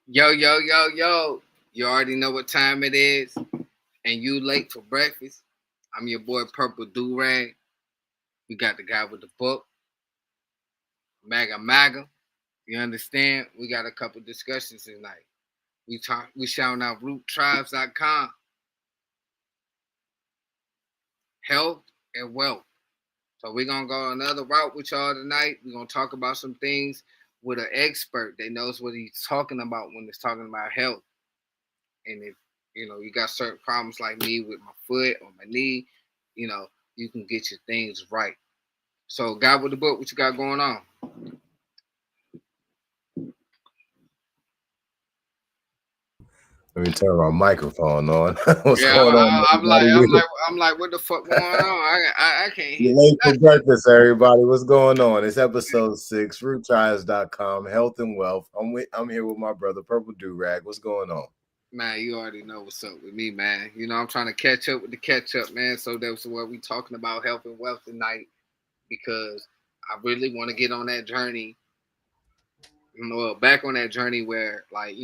Yo, yo, yo, yo. You already know what time it is, and you late for breakfast. I'm your boy Purple Durag. We got the guy with the book, Maga Maga. You understand? We got a couple discussions tonight. We shouting out roottribes.com, health and wealth. So we're gonna go another route with y'all tonight. We're gonna talk about some things with an expert that knows what he's talking about when he's talking about health. And if you got certain problems like me with my foot or my knee, you know, you can get your things right. So, guy with the book, what you got going on? Let me turn my microphone on. What's Yeah, going on, I'm like, I'm everybody? like, I'm like, what the fuck going on? I can't hear You're late for nothing. breakfast, everybody. What's going on? It's episode 6, rootchives.com, health and wealth. I'm here with my brother, Purple Durag. What's going on? Man, you already know what's up with me, man. I'm trying to catch up with the catch up, man. So that's what we talking about health and wealth tonight because I really want to get on that journey. Well, back on that journey where, like,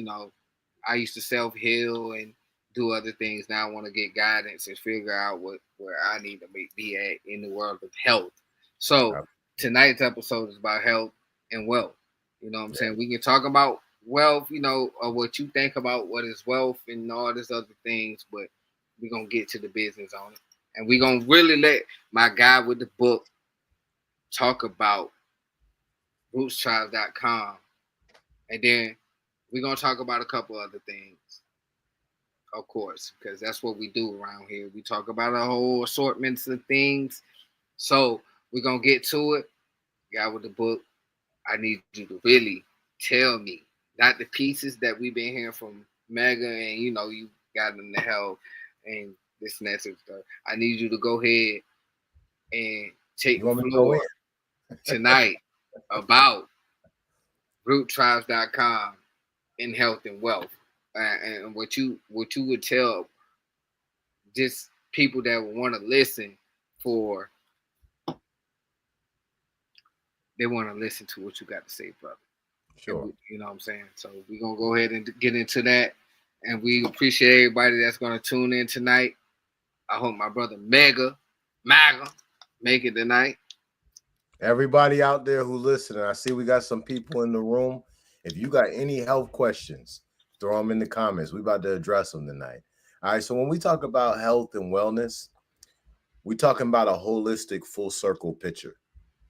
I used to self heal and do other things. Now I want to get guidance and figure out where I need to be at in the world of health. So Uh, tonight's episode is about health and wealth. You know what I'm yeah. saying? We can talk about wealth, or what you think about what is wealth and all this other things, but we're gonna get to the business on it. And we're gonna really let my guy with the book talk about rootstribe.com. And then we're gonna talk about a couple other things, of course, because that's what we do around here. We talk about a whole assortments of things. So we're gonna get to it. Guy with the book, I need you to really tell me, not the pieces that we've been hearing from Mega and you got in the hell and this and that sort of stuff. I need you to go ahead and take You the want me to go in? floor tonight about roottribes.com in health and wealth. And what you would tell just people that want to listen for they want to listen to what you got to say, brother. And Sure. you know what I'm saying? So we're gonna go ahead and get into that. And we appreciate everybody that's gonna tune in tonight. I hope my brother Maga make it tonight. Everybody out there who listening, I see we got some people in the room. If you got any health questions, throw them in the comments. We about to address them tonight. All right. So when we talk about health and wellness, we're talking about a holistic, full circle picture,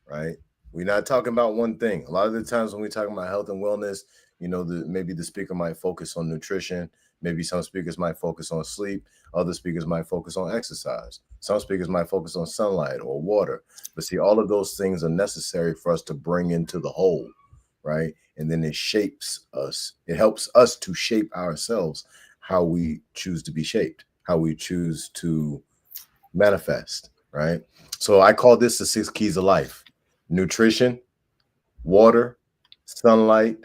right? We're not talking about one thing. A lot of the times when we're talking about health and wellness, maybe the speaker might focus on nutrition. Maybe some speakers might focus on sleep. Other speakers might focus on exercise. Some speakers might focus on sunlight or water. But see, all of those things are necessary for us to bring into the whole, right? And then it shapes us. It helps us to shape ourselves how we choose to be shaped, how we choose to manifest, right? So I call this the 6 keys of life: nutrition, water, sunlight,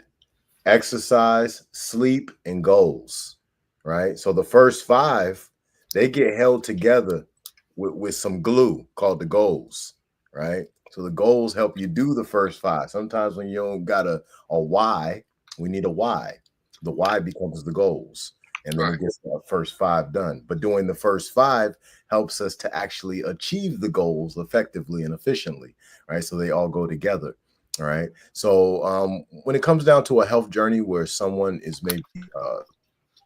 exercise, sleep, and goals, right? So the first five, they get held together with some glue called the goals, right? So the goals help you do the first five. Sometimes when you don't got a why, we need a why. The why becomes the goals. And then Right. it gets the first five done. But doing the first five helps us to actually achieve the goals effectively and efficiently, right? So they all go together. All right. So when it comes down to a health journey where someone is maybe,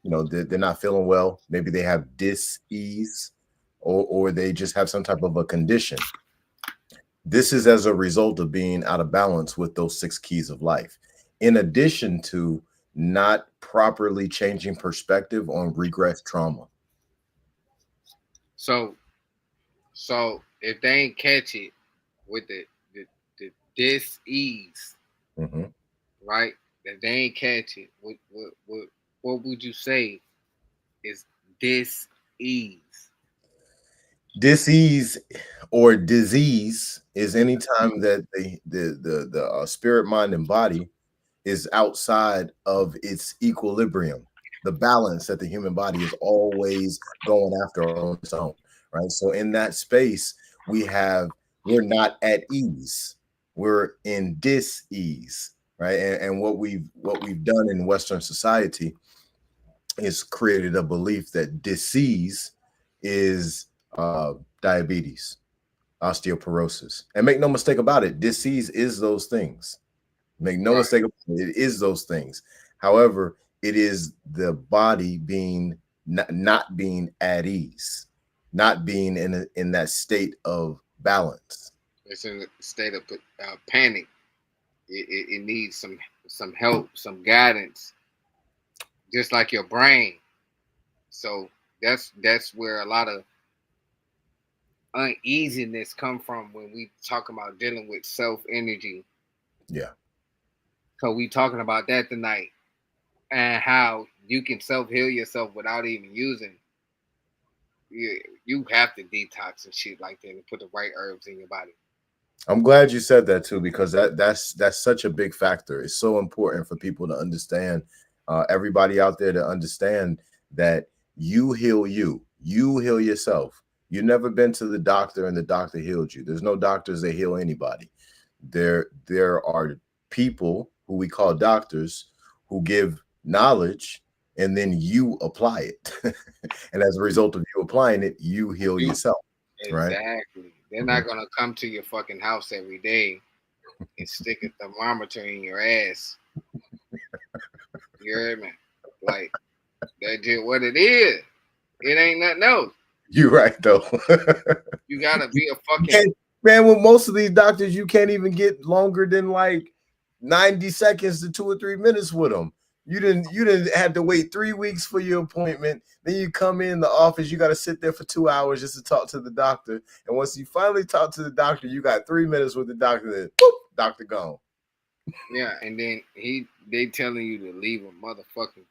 they're not feeling well, maybe they have dis-ease, or they just have some type of a condition. This is as a result of being out of balance with those 6 keys of life, in addition to not properly changing perspective on regress trauma. So if they ain't catch it with the dis ease, Mhm. right? If they ain't catch it, what would you say is dis ease? Disease or disease is any time that the spirit, mind, and body is outside of its equilibrium, the balance that the human body is always going after on its own, right? So in that space, we're not at ease, we're in dis-ease, right? And what we've done in Western society is created a belief that disease is diabetes, osteoporosis. And make no mistake about it, disease is those things. Make no Right. mistake about it, it is those things. However, it is the body being not being at ease, not being in that state of balance. It's in a state of panic. It needs some help, some guidance, just like your brain. So that's where a lot of uneasiness come from when we talk about dealing with self energy. Yeah. So we talking about that tonight and how you can self heal yourself without even using. You have to detox and shit like that and put the right herbs in your body. I'm glad you said that too, because that's such a big factor. It's so important for people to understand, everybody out there to understand that you heal you, you heal yourself. You've never been to the doctor and the doctor healed you. There's no doctors that heal anybody. There are people who we call doctors who give knowledge and then you apply it. And as a result of you applying it, you heal You yourself, right? exactly. They're Mhm. not gonna come to your fucking house every day and stick a thermometer in your ass. You heard me? Like that's just what it is. It ain't nothing else. You're right though. You gotta be a You fucking can't, man, with most of these doctors, you can't even get longer than like 90 seconds to 2 or 3 minutes with them. You didn't have to wait 3 weeks for your appointment. Then you come in the office, you got to sit there for 2 hours just to talk to the doctor. And once you finally talk to the doctor, you got 3 minutes with the doctor, then boop, doctor gone. yeah. And then they telling you to leave a motherfucking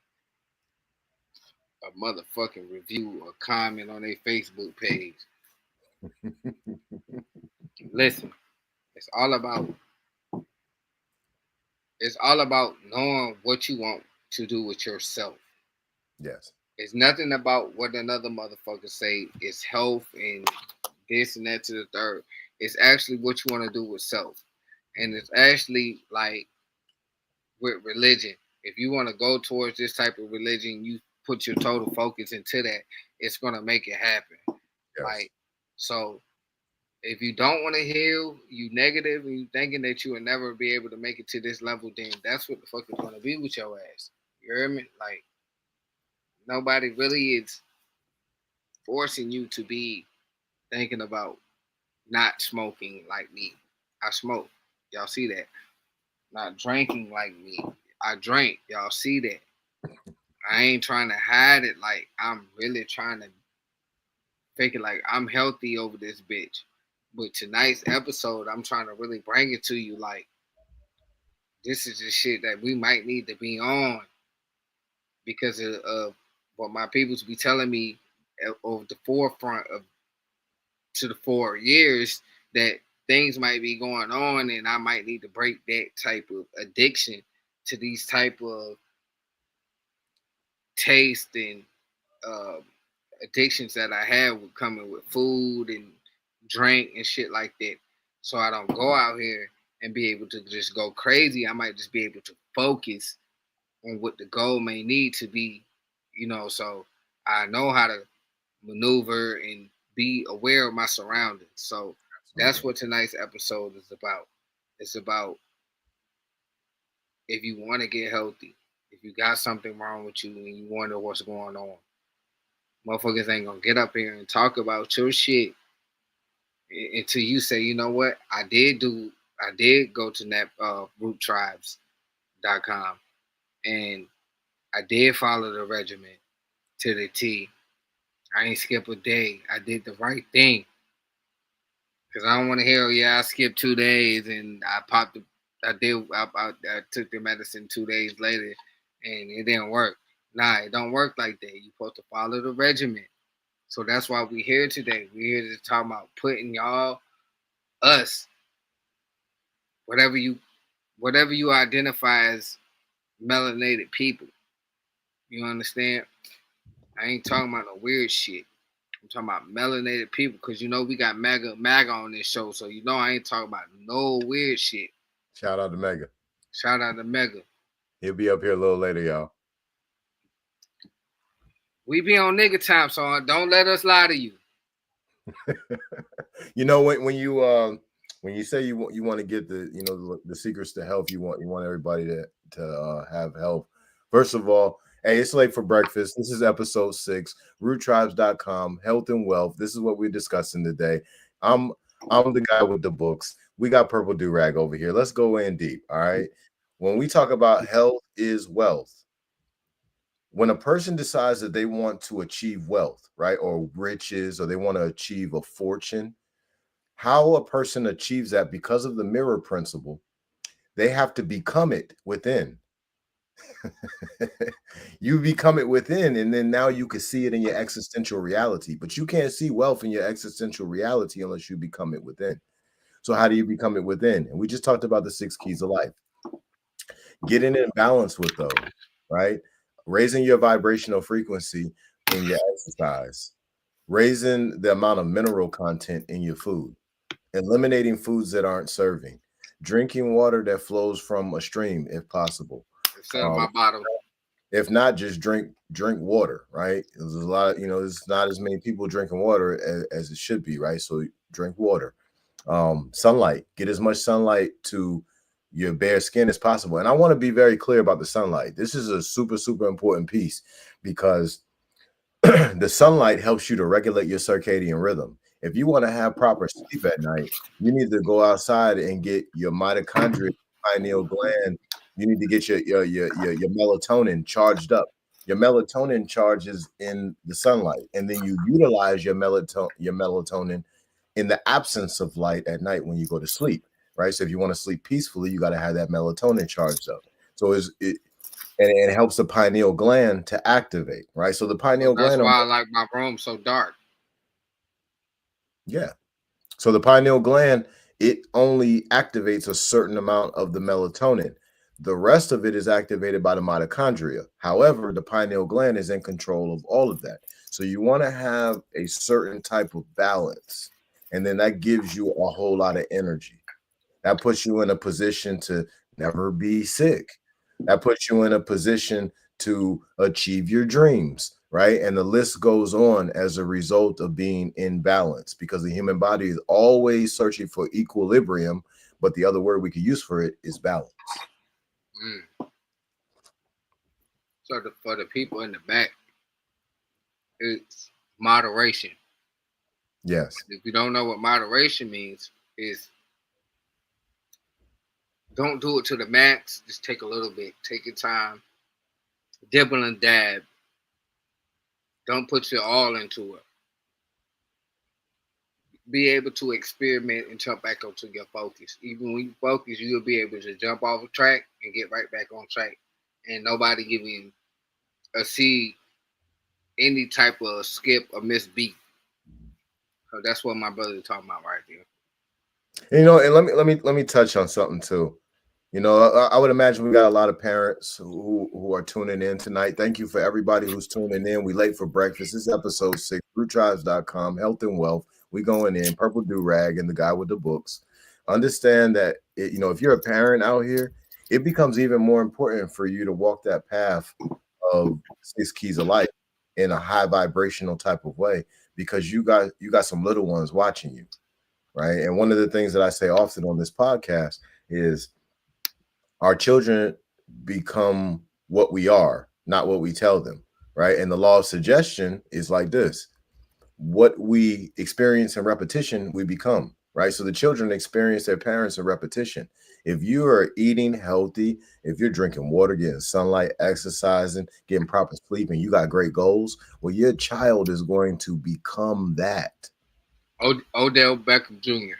review or comment on their Facebook page. Listen, it's all about it's all about knowing what you want to do with yourself. Yes. It's nothing about what another motherfucker say. It's health and this and that to the third. It's actually what you want to do with self. And it's actually like with religion. If you want to go towards this type of religion, you put your total focus into that, it's gonna make it happen. Yes. Like so if you don't want to heal, you negative and you thinking that you will never be able to make it to this level, then that's what the fuck is gonna be with your ass. You hear me? Like nobody really is forcing you to be thinking about not smoking like me. I smoke. Y'all see that? Not drinking like me. I drink. Y'all see that? I ain't trying to hide it. Like I'm really trying to fake it like I'm healthy over this bitch. But tonight's episode, I'm trying to really bring it to you. Like this is the shit that we might need to be on because of what my peoples be telling me over the forefront of to the 4 years that things might be going on and I might need to break that type of addiction to these type of taste and uh, addictions that I have with coming with food and drink and shit like that. So I don't go out here and be able to just go crazy. I might just be able to focus on what the goal may need to be, so I know how to maneuver and be aware of my surroundings. So that's Absolutely. what tonight's episode is about. It's about if you want to get healthy, if you got something wrong with you and you wonder what's going on, motherfuckers ain't gonna get up here and talk about your shit until you say, you know what, I did go to that roottribes.com and I did follow the regimen to the T. I ain't skip a day. I did the right thing. Cause I don't want to hear, yeah, I skipped 2 days and I popped the, I did, I took the medicine 2 days later and it didn't work. Nah, it don't work like that. You supposed to follow the regimen. So that's why we here today. We here to talk about putting us, whatever you, whatever you identify as melanated people. You understand? I ain't talking about no weird shit. I'm talking about melanated people because we got MAGA on this show, so I ain't talking about no weird shit. Shout out to Mega. Shout out to Mega. He'll be up here a little later, y'all. We be on nigga time, so don't let us lie to you. You know, when you say you want to get the secrets to health, you want everybody to have health. First of all, hey, it's late for breakfast. This is episode 6, roottribes.com, health and wealth. This is what we're discussing today. I'm the guy with the books. We got Purple Do-Rag over here. Let's go in deep. All right. When we talk about health is wealth, when a person decides that they want to achieve wealth, right, or riches, or they want to achieve a fortune, how a person achieves that because of the mirror principle, they have to become it within. You become it within, and then now you can see it in your existential reality. But you can't see wealth in your existential reality unless you become it within. So how do you become it within? And we just talked about the 6 keys of life. Getting in balance with those, right? Raising your vibrational frequency in your exercise, raising the amount of mineral content in your food, eliminating foods that aren't serving, drinking water that flows from a stream if possible. Instead of my bottle. If not, just drink water, right? There's a lot, there's not as many people drinking water as it should be, right? So drink water. Sunlight, get as much sunlight to your bare skin as possible. And I want to be very clear about the sunlight. This is a super, super important piece because the sunlight helps you to regulate your circadian rhythm. If you want to have proper sleep at night, you need to go outside and get your mitochondria, pineal gland. You need to get your melatonin charged up. Your melatonin charges in the sunlight, and then you utilize your melatonin in the absence of light at night when you go to sleep, right? So if you want to sleep peacefully, you got to have that melatonin charged up. So it helps the pineal gland to activate, right? So the pineal gland. That's why I like my room so dark. Yeah. So the pineal gland, it only activates a certain amount of the melatonin. The rest of it is activated by the mitochondria. However, the pineal gland is in control of all of that. So you want to have a certain type of balance, and then that gives you a whole lot of energy. That puts you in a position to never be sick. That puts you in a position to achieve your dreams, right? And the list goes on as a result of being in balance, because the human body is always searching for equilibrium, but the other word we could use for it is balance. So for the people in the back, it's moderation. Yes. If you don't know what moderation means, is don't do it to the max. Just take a little bit. Take your time. Dibble and dab. Don't put your all into it. Be able to experiment and jump back onto your focus. Even when you focus, you'll be able to jump off a track and get right back on track. And nobody give you any type of skip or miss beat. So that's what my brother is talking about right there. And let me touch on something too. I would imagine we got a lot of parents who are tuning in tonight. Thank you for everybody who's tuning in. We late for breakfast. This is episode 6, roottribes.com, health and wealth. We going in, Purple Do-Rag and the Guy with the Books. Understand that, if you're a parent out here, it becomes even more important for you to walk that path of 6 keys of life in a high vibrational type of way, because you got some little ones watching you, right? And one of the things that I say often on this podcast is our children become what we are, not what we tell them, right? And the law of suggestion is like this: what we experience in repetition, we become, right? So the children experience their parents in repetition. If you are eating healthy, if you're drinking water, getting sunlight, exercising, getting proper sleep, and you got great goals, well, your child is going to become that. Odell Beckham Jr.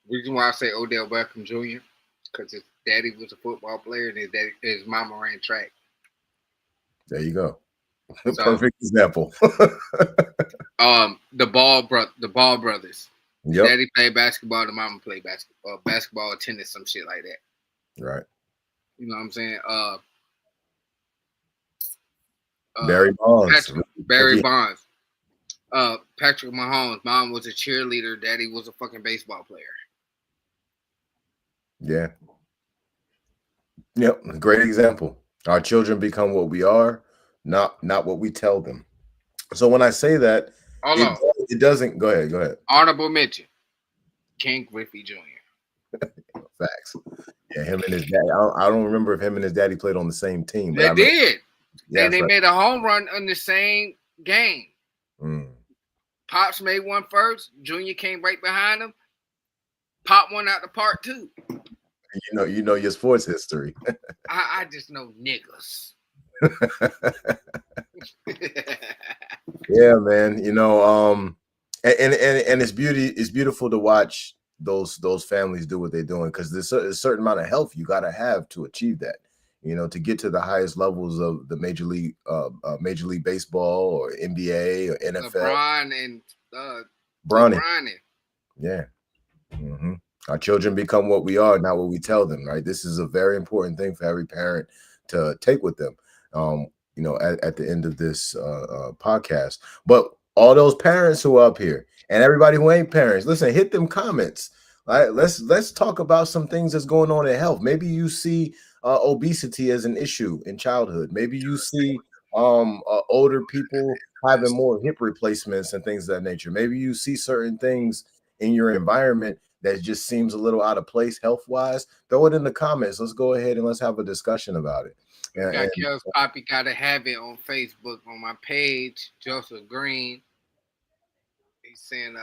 Reason why I say Odell Beckham Jr. because his daddy was a football player and his mama ran track. There you go. So, perfect example. The Ball brothers. Yep. Daddy played basketball, the mama played basketball, tennis, some shit like that. Right. You know what I'm saying? Barry Bonds. Barry Bonds. Patrick Mahomes' mom was a cheerleader, daddy was a fucking baseball player. Yeah. Yep. Great example. Our children become what we are, not what we tell them. So when I say that, Hold it on. it doesn't. Go ahead. Go ahead. Honorable mention. Ken Griffey Jr. Facts. Yeah, him and his dad. I don't remember if him and his daddy played on the same team, but They I know. did. And Yes, they right. made a home run in the same game. Mm. Pops made one first. Junior came right behind him. Pop one out the park too. You know your sports history. I just know niggas. Yeah, man. And it's beautiful to watch those families do what they're doing, because there's a certain amount of health you got to have to achieve that. To get to the highest levels of the Major League Baseball or NBA or NFL. LeBron and Bronny. Bronny. Yeah. Mm-hmm. Our children become what we are, not what we tell them, right? This is a very important thing for every parent to take with them, at the end of this podcast. But all those parents who are up here and everybody who ain't parents, listen, hit them comments. All right, let's talk about some things that's going on in health. Maybe you see obesity as an issue in childhood. Maybe you see older people having more hip replacements and things of that nature. Maybe you see certain things in your environment that just seems a little out of place health wise. Throw it in the comments. Let's go ahead and let's have a discussion about it. Got Kel's Poppy Gotta Have It on Facebook on my page. Joseph Green. He's saying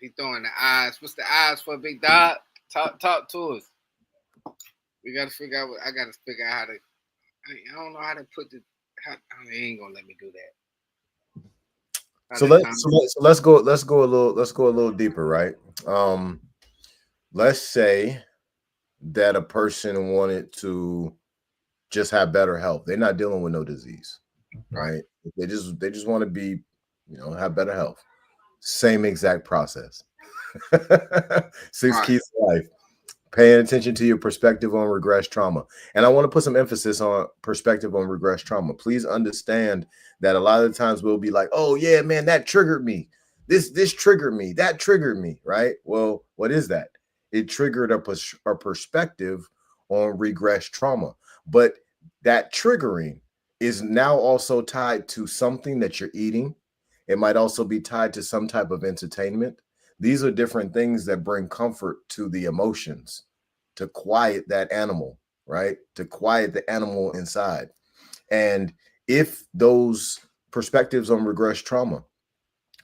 he throwing the eyes. What's the eyes for, big dog? Talk to us. We gotta figure out I gotta figure out how to I don't know how to put they ain't gonna let me do that. So let's go a little deeper, right? Let's say that a person wanted to just have better health. They're not dealing with no disease, right? They just want to be, have better health. Same exact process. 6 keys to life. Paying attention to your perspective on regress trauma. And I want to put some emphasis on perspective on regress trauma. Please understand that a lot of the times we'll be like, oh yeah, man, that triggered me. This triggered me. That triggered me, right? Well, what is that? It triggered a perspective on regress trauma. But that triggering is now also tied to something that you're eating. It might also be tied to some type of entertainment. These are different things that bring comfort to the emotions, to quiet that animal, right? To quiet the animal inside. And if those perspectives on regress trauma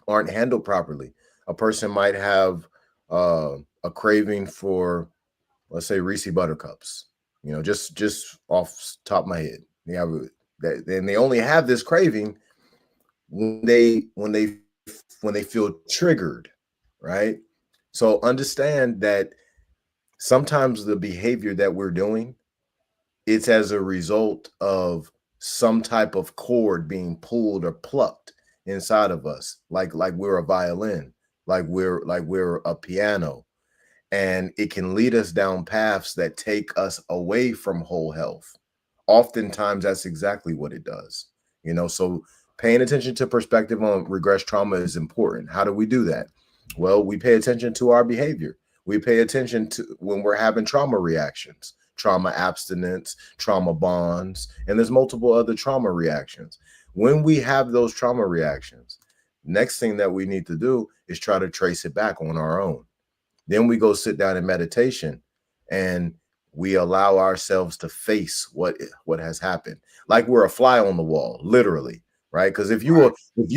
aren't handled properly, a person might have a craving for, let's say, Reese Buttercups, just off top of my head. Yeah, and they only have this craving when they feel triggered, right? So understand that sometimes the behavior that we're doing, it's as a result of some type of cord being pulled or plucked inside of us, like we're a violin, like we're a piano, and it can lead us down paths that take us away from whole health. Oftentimes that's exactly what it does. So paying attention to perspective on regress trauma is important. How do we do that? Well, we pay attention to our behavior. We pay attention to when we're having trauma reactions, trauma abstinence, trauma bonds, and there's multiple other trauma reactions. When we have those trauma reactions, next thing that we need to do is try to trace it back on our own. Then we go sit down in meditation and we allow ourselves to face what has happened, like we're a fly on the wall, literally, right? Because if you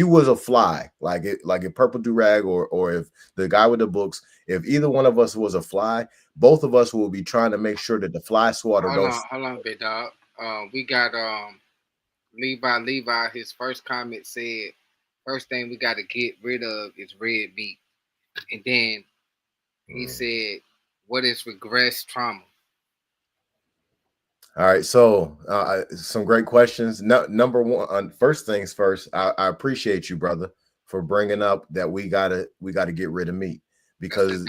was a fly, like a purple durag, or if the guy with the books, if either one of us was a fly, both of us will be trying to make sure that the fly swatter don't. Hold on, big dog. We got Levi. His first comment said, first thing we got to get rid of is red meat, and then he said, what is regress trauma? All right, so some great questions. Number one, first things first, I appreciate you, brother, for bringing up that we gotta get rid of meat, because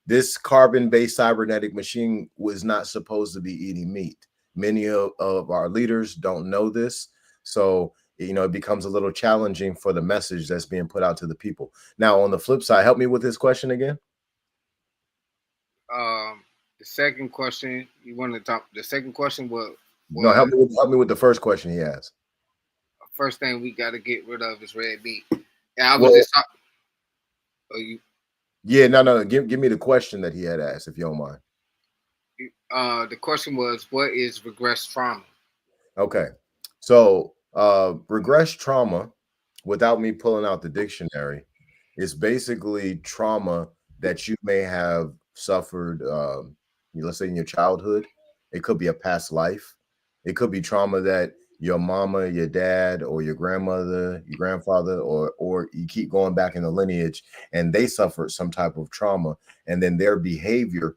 this carbon-based cybernetic machine was not supposed to be eating meat. Many of our leaders don't know this, so it becomes a little challenging for the message that's being put out to the people. Now, on the flip side, help me with this question again. The second question you want to talk. The second question No, was help me with the first question he asked. first thing we got to get rid of is red meat. And I was Well, just talking. Yeah, no. Give me the question that he had asked, if you don't mind. The question was, what is regress trauma? Okay, so regress trauma, without me pulling out the dictionary, is basically trauma that you may have suffered. Let's say in your childhood, it could be a past life. It could be trauma that your mama, your dad, or your grandmother, your grandfather, or you keep going back in the lineage, and they suffered some type of trauma, and then their behavior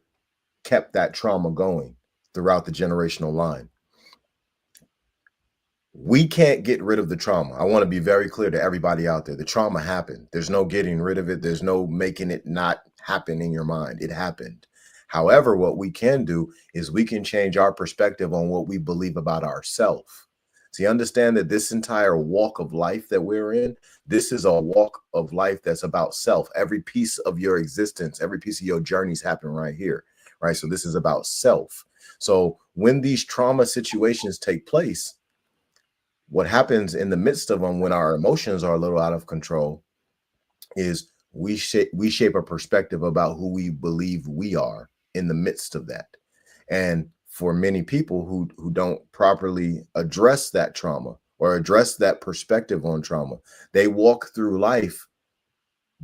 kept that trauma going throughout the generational line. We can't get rid of the trauma. I want to be very clear to everybody out there. The trauma happened. There's no getting rid of it. There's no making it not happen in your mind. It happened. However, what we can do is we can change our perspective on what we believe about ourselves. See, understand that this entire walk of life that we're in, this is a walk of life that's about self. Every piece of your existence, every piece of your journeys happen right here, right? So this is about self. So when these trauma situations take place, what happens in the midst of them when our emotions are a little out of control is we shape a perspective about who we believe we are in the midst of that. And for many people who don't properly address that trauma or address that perspective on trauma, they walk through life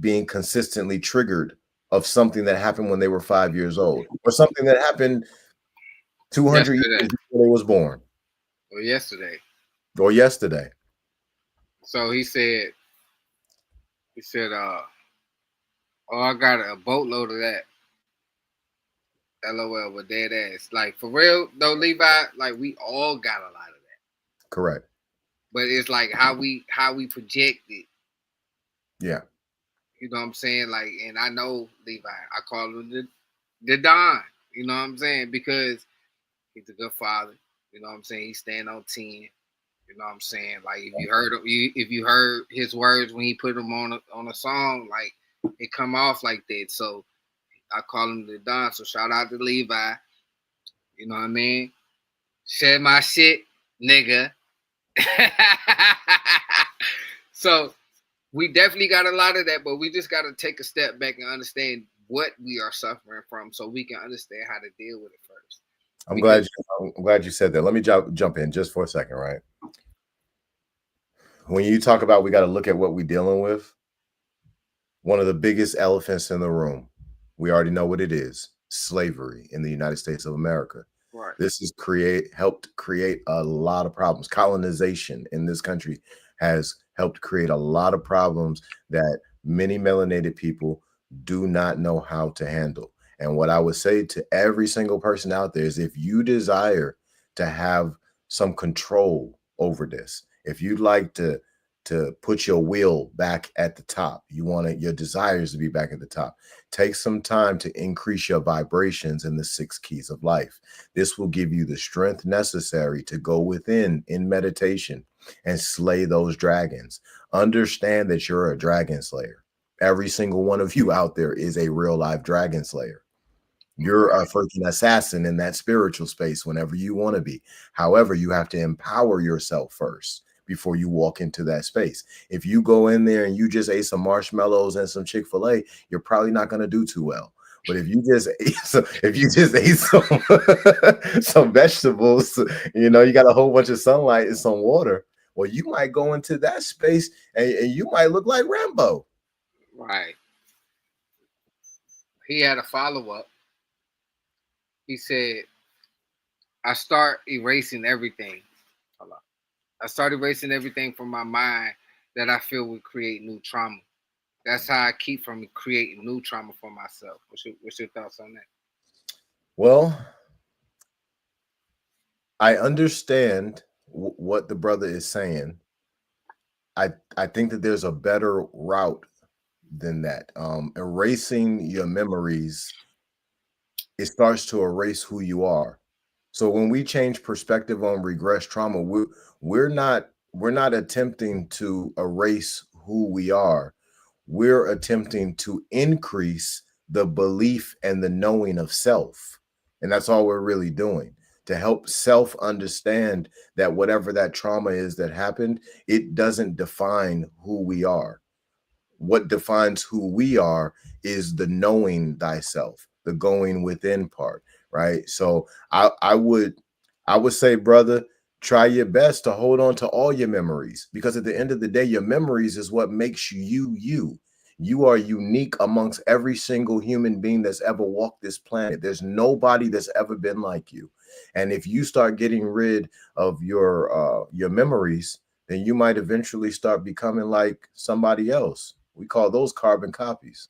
being consistently triggered of something that happened when they were 5 years old, or something that happened 200 years Yesterday. before they was born, Or yesterday. or yesterday. So he said, oh, I got a boatload of that. LOL with dead ass. Like for real though, Levi, like we all got a lot of that. Correct. But it's like how we project it. Yeah. You know what I'm saying? Like, and I know Levi, I call him the Don. You know what I'm saying? Because he's a good father. You know what I'm saying? He stand on 10. You know what I'm saying? Like if you heard his words when he put them on a song, like it come off like that. So I call him the Don. So shout out to Levi. You know what I mean? Share my shit, nigga. So we definitely got a lot of that, but we just got to take a step back and understand what we are suffering from, so we can understand how to deal with it first. I'm glad you said that. Let me jump in just for a second, right? When you talk about we got to look at what we're dealing with, one of the biggest elephants in the room, we already know what it is: slavery in the United States of America. Right. This has helped create a lot of problems. Colonization in this country has helped create a lot of problems that many melanated people do not know how to handle. And what I would say to every single person out there is, if you desire to have some control over this, if you'd like to put your will back at the top, you want your desires to be back at the top, take some time to increase your vibrations in the 6 keys of life. This will give you the strength necessary to go within in meditation and slay those dragons. Understand that you're a dragon slayer. Every single one of you out there is a real live dragon slayer. You're a freaking assassin in that spiritual space whenever you want to be. However, you have to empower yourself first before you walk into that space. If you go in there and you just ate some marshmallows and some Chick-fil-A, you're probably not going to do too well. But if you just ate some vegetables, you got a whole bunch of sunlight and some water, well, you might go into that space and you might look like Rambo. Right. He had a follow-up. He said, I start erasing everything. I start erasing everything from my mind that I feel would create new trauma. That's how I keep from creating new trauma for myself. What's your thoughts on that? Well, I understand what the brother is saying. I think that there's a better route than that. Erasing your memories, it starts to erase who you are. So when we change perspective on regress trauma, we're not we're not attempting to erase who we are. We're attempting to increase the belief and the knowing of self. And that's all we're really doing, to help self understand that whatever that trauma is that happened, it doesn't define who we are. What defines who we are is the knowing thyself, the going within part, right? So I would say, brother, try your best to hold on to all your memories, because at the end of the day, your memories is what makes you you. You are unique amongst every single human being that's ever walked this planet. There's nobody that's ever been like you. And if you start getting rid of your memories, then you might eventually start becoming like somebody else. We call those carbon copies.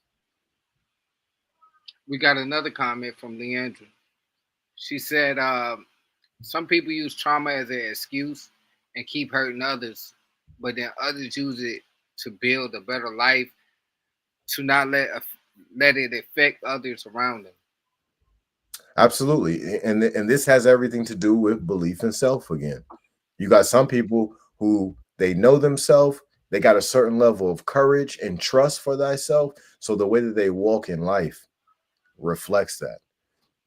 We got another comment from Leandra. She said, some people use trauma as an excuse and keep hurting others, but then others use it to build a better life, to not let it affect others around them. Absolutely. And this has everything to do with belief in self again. You got some people who they know themselves, they got a certain level of courage and trust for thyself. So the way that they walk in life reflects that.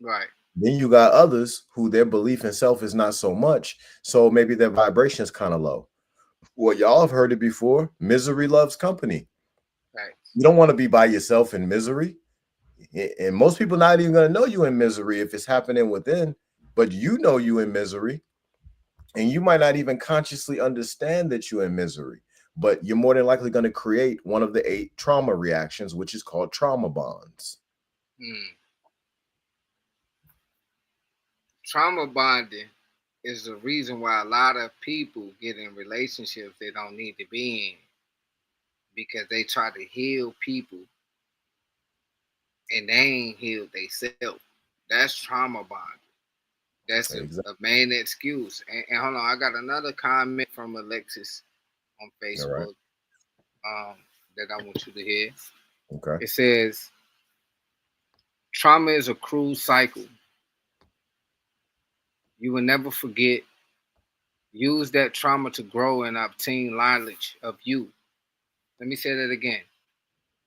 Right. Then you got others who their belief in self is not so much. So maybe their vibration is kind of low. Well, y'all have heard it before. Misery loves company. Right. You don't want to be by yourself in misery. And most people not even going to know you in misery if it's happening within, but you know you in misery, and you might not even consciously understand that you're in misery, but you're more than likely going to create one of the 8 trauma reactions, which is called trauma bonds. Hmm. Trauma bonding is the reason why a lot of people get in relationships they don't need to be in, because they try to heal people and they ain't healed themselves. That's trauma bonding. That's a Exactly. main excuse. And hold on, I got another comment from Alexis on All right. Facebook, um, that I want you to hear. Okay. It says, trauma is a cruel cycle. You will never forget. Use that trauma to grow and obtain knowledge of you. Let me say that again.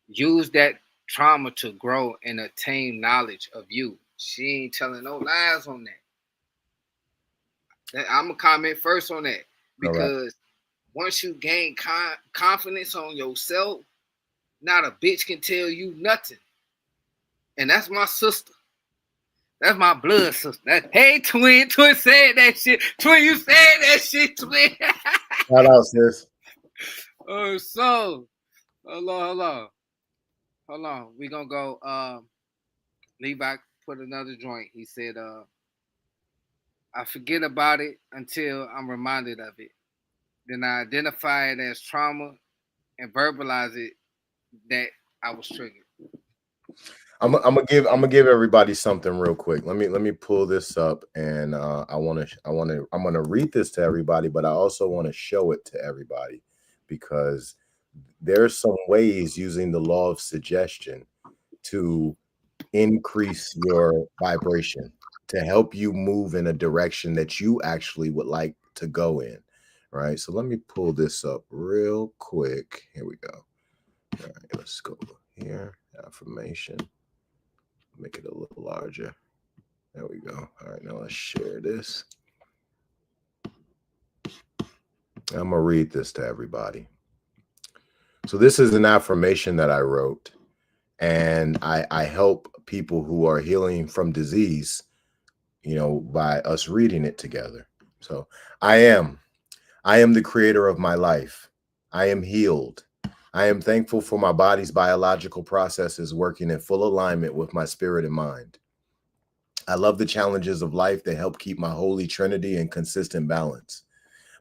Use that trauma to grow and attain knowledge of you. She ain't telling no lies on that. I'm gonna comment first on that, All right. because once you gain confidence on yourself, not a bitch can tell you nothing. And that's my sister. That's my blood sister. Hey, twin, twin said that shit. Twin, you said that shit, twin. Shout out, sis. Oh, so hold on. We gonna go. Levi put another joint. He said, I forget about it until I'm reminded of it. Then I identify it as trauma and verbalize it that I was triggered. I'm gonna give everybody something real quick. Let me pull this up, and I'm gonna read this to everybody, but I also want to show it to everybody, because there's some ways using the law of suggestion to increase your vibration, to help you move in a direction that you actually would like to go in. Right. So let me pull this up real quick. Here we go. All right, let's go here. Affirmation. Make it a little larger. There we go. All right, now let's share this. I'm gonna read this to everybody. So this is an affirmation that I wrote, and I help people who are healing from disease, by us reading it together. So I am. I am the creator of my life. I am healed. I am thankful for my body's biological processes working in full alignment with my spirit and mind. I love the challenges of life that help keep my holy trinity in consistent balance.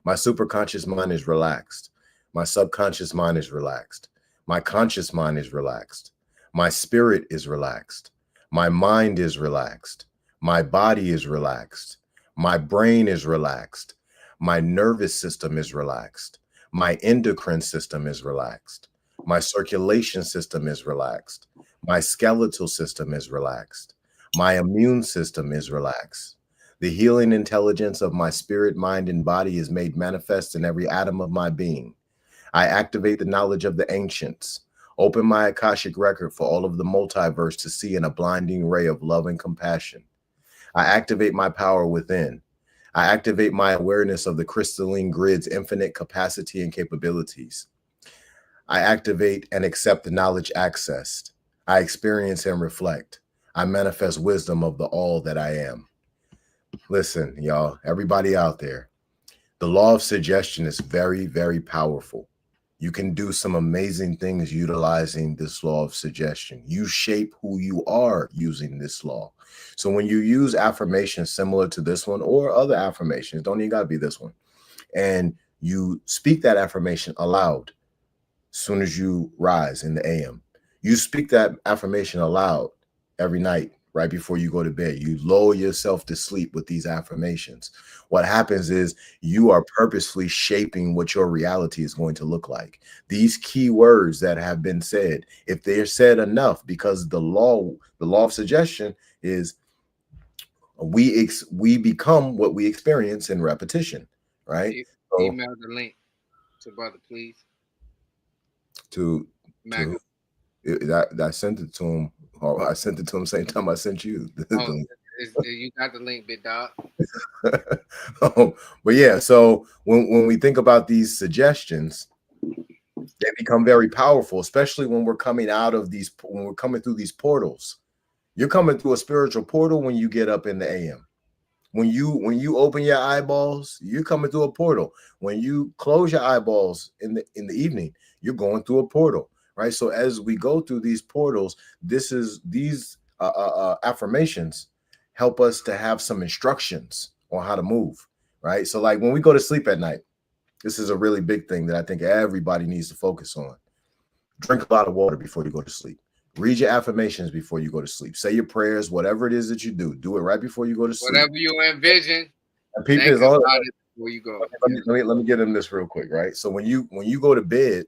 My superconscious mind is relaxed. My subconscious mind is relaxed. My conscious mind is relaxed. My spirit is relaxed. My mind is relaxed. My body is relaxed. My brain is relaxed. My nervous system is relaxed. My endocrine system is relaxed. My circulation system is relaxed. My skeletal system is relaxed. My immune system is relaxed. The healing intelligence of my spirit, mind, and body is made manifest in every atom of my being. I activate the knowledge of the ancients. Open my Akashic record for all of the multiverse to see in a blinding ray of love and compassion. I activate my power within. I activate my awareness of the crystalline grid's infinite capacity and capabilities. I activate and accept the knowledge accessed. I experience and reflect. I manifest wisdom of the all that I am. Listen, y'all, everybody out there, the law of suggestion is very, very powerful. You can do some amazing things utilizing this law of suggestion. You shape who you are using this law. So when you use affirmations similar to this one or other affirmations, don't even got to be this one, and you speak that affirmation aloud as soon as you rise in the AM, you speak that affirmation aloud every night right before you go to bed. You lull yourself to sleep with these affirmations. What happens is you are purposefully shaping what your reality is going to look like. These key words that have been said, if they're said enough, because the law of suggestion is we become what we experience in repetition, right? So Email the link to brother, please. to Maga. that I sent it to him. Or I sent it to him same time I sent you. Oh, you got the link, big dog. But yeah, so when we think about these suggestions, they become very powerful, especially when we're coming out of these, when we're coming through these portals. You're coming through a spiritual portal when you get up in the AM. When you open your eyeballs, you're coming through a portal. When you close your eyeballs in the evening, you're going through a portal, right? So as we go through these portals, these affirmations help us to have some instructions on how to move, right? So like when we go to sleep at night, this is a really big thing that I think everybody needs to focus on. Drink a lot of water before you go to sleep. Read your affirmations before you go to sleep. Say your prayers, whatever it is that you do it right before you go to sleep. Whatever you envision, and people think is all about it before you go. Let me get in this real quick, right? So when you go to bed,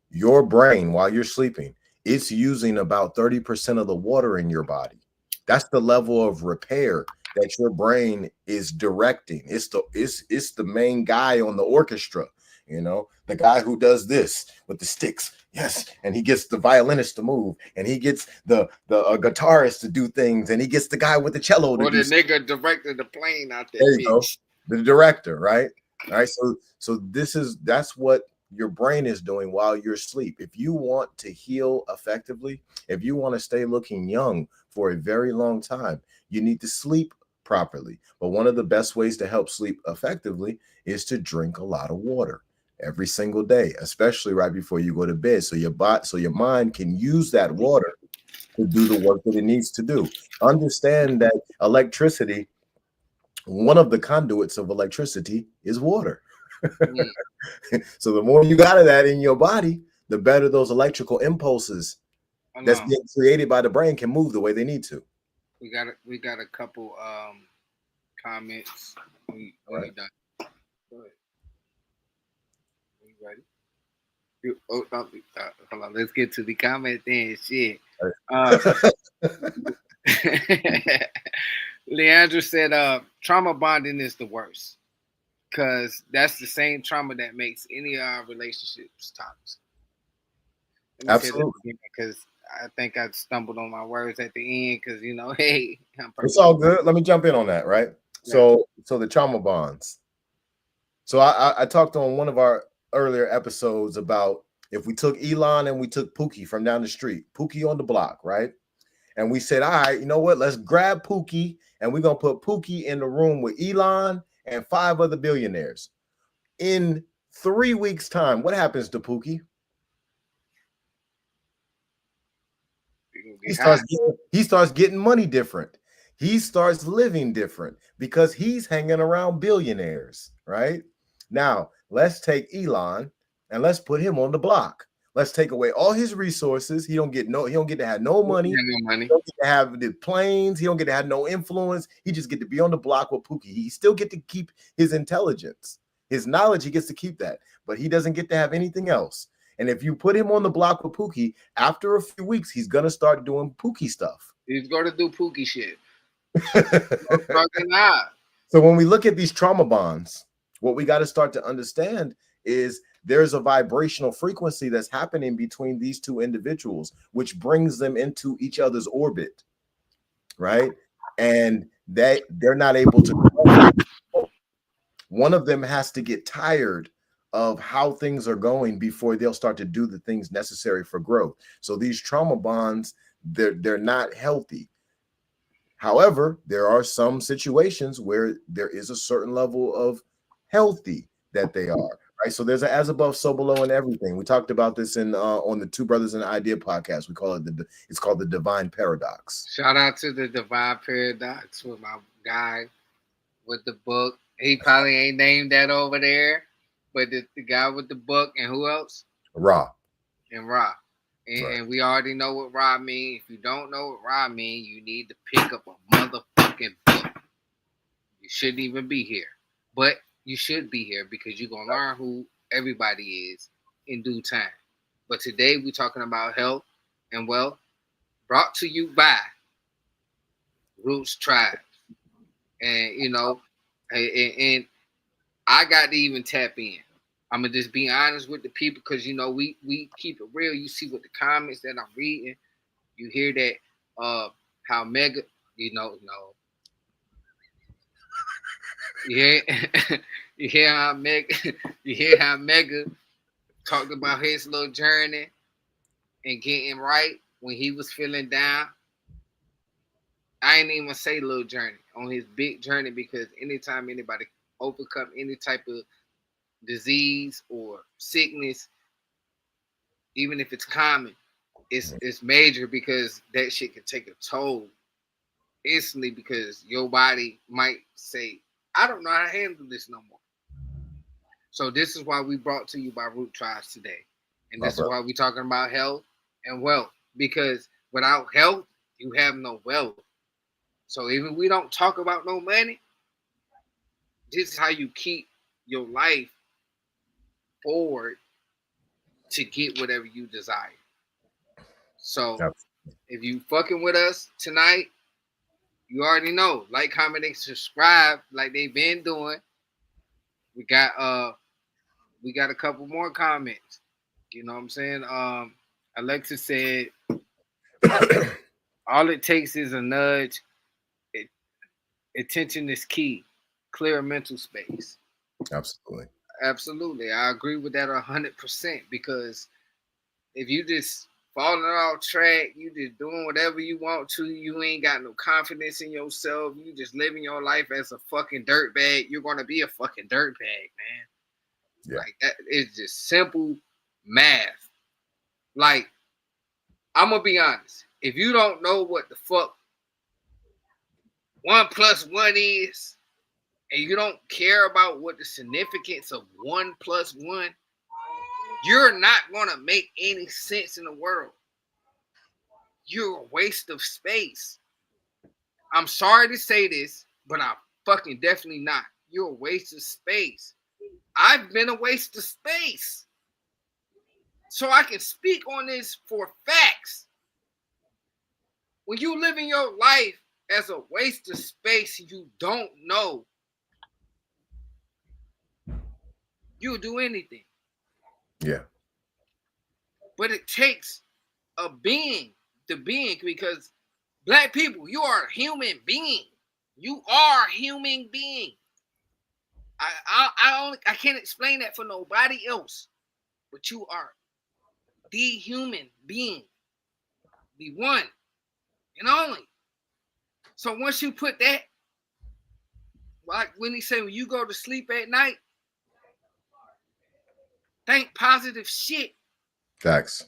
your brain while you're sleeping, it's using about 30% of the water in your body. That's the level of repair that your brain is directing. It's the main guy on the orchestra, the guy who does this with the sticks. Yes, and he gets the violinist to move, and he gets the guitarist to do things, and he gets the guy with the cello to or do the nigga directed the plane out there. There you go, the director, right? All right, so that's what your brain is doing while you're asleep. If you want to heal effectively, if you want to stay looking young for a very long time, you need to sleep properly. But one of the best ways to help sleep effectively is to drink a lot of water every single day, especially right before you go to bed, so your mind can use that water to do the work that it needs to do. Understand that electricity, one of the conduits of electricity is water. So the more you got of that in your body, the better those electrical impulses that's being created by the brain can move the way they need to. We got a couple comments. We done. Go ahead. Are you ready? Hold on. Let's get to the comment then. Shit. Leandra said, trauma bonding is the worst because that's the same trauma that makes any of our relationships toxic. Absolutely. Because I think I stumbled on my words at the end because, hey. It's all good. Let me jump in on that, right? Yeah. So the trauma bonds. So I talked on one of our earlier episodes about if we took Elon and we took Pookie from down the street, Pookie on the block, right? And we said, all right, you know what? Let's grab Pookie and we're going to put Pookie in the room with Elon and 5 other billionaires. In 3 weeks' time, what happens to Pookie? He starts getting money different. He starts living different because he's hanging around billionaires, right? Now, let's take Elon and let's put him on the block. Let's take away all his resources. He don't get to have no money. He don't get to have the planes. He don't get to have no influence. He just get to be on the block with Pookie. He still get to keep his intelligence, his knowledge. He gets to keep that, but he doesn't get to have anything else. And if you put him on the block with Pookie, after a few weeks, he's gonna start doing Pookie stuff. He's gonna do Pookie shit. Fucking not. So when we look at these trauma bonds, what we got to start to understand is there's a vibrational frequency that's happening between these two individuals, which brings them into each other's orbit, right? And they're not able to grow. One of them has to get tired of how things are going before they'll start to do the things necessary for growth. So these trauma bonds, they're not healthy. However, there are some situations where there is a certain level of healthy that they are, right? So there's an as above, so below, and everything. We talked about this in on the Two Brothers in Idea podcast. We call it it's called the Divine Paradox. Shout out to the Divine Paradox with my guy with the book. He probably ain't named that over there, but the guy with the book, and who else? Ra. And Ra. And we already know what Ra mean. If you don't know what Ra mean, you need to pick up a motherfucking book. You shouldn't even be here. But you should be here because you're going to learn who everybody is in due time. But today we're talking about health and wealth, brought to you by Roots Tribe. And, you know, and I got to even tap in. I'm going to just be honest with the people because, you know, we keep it real. You see what the comments that I'm reading. You hear that how Mega, you know, no. Yeah, you hear how Mega talked about his little journey and getting right when he was feeling down. I ain't even say little journey on his big journey because anytime anybody overcome any type of disease or sickness, even if it's common, it's major because that shit can take a toll instantly because your body might say, I don't know how to handle this no more. So this is why we brought to you by Root Tribes today. And this is why we're talking about health and wealth. Because without health, you have no wealth. So even we don't talk about no money, this is how you keep your life forward to get whatever you desire. So if you fucking with us tonight, you already know. Like, comment, and subscribe like they've been doing. We got a couple more comments. You know what I'm saying? Alexa said all it takes is a nudge. Attention is key. Clear mental space. Absolutely. I agree with that 100% because if you just falling off track, you just doing whatever you want to, you ain't got no confidence in yourself, you just living your life as a fucking dirtbag, you're gonna be a fucking dirtbag, man. Yeah. Like that is just simple math. Like, I'm gonna be honest. If you don't know what the fuck 1 + 1 is, and you don't care about what the significance of 1 + 1, you're not gonna make any sense in the world. You're a waste of space. I'm sorry to say this, but I'm fucking definitely not. You're a waste of space. I've been a waste of space. So I can speak on this for facts. When you live in your life as a waste of space, you don't know. You'll do anything. Yeah. But it takes a being to being because Black people, you are a human being. You are a human being. I can't explain that for nobody else. But you are the human being. The one and only. So once you put that, like when he said when you go to sleep at night, think positive shit. Facts.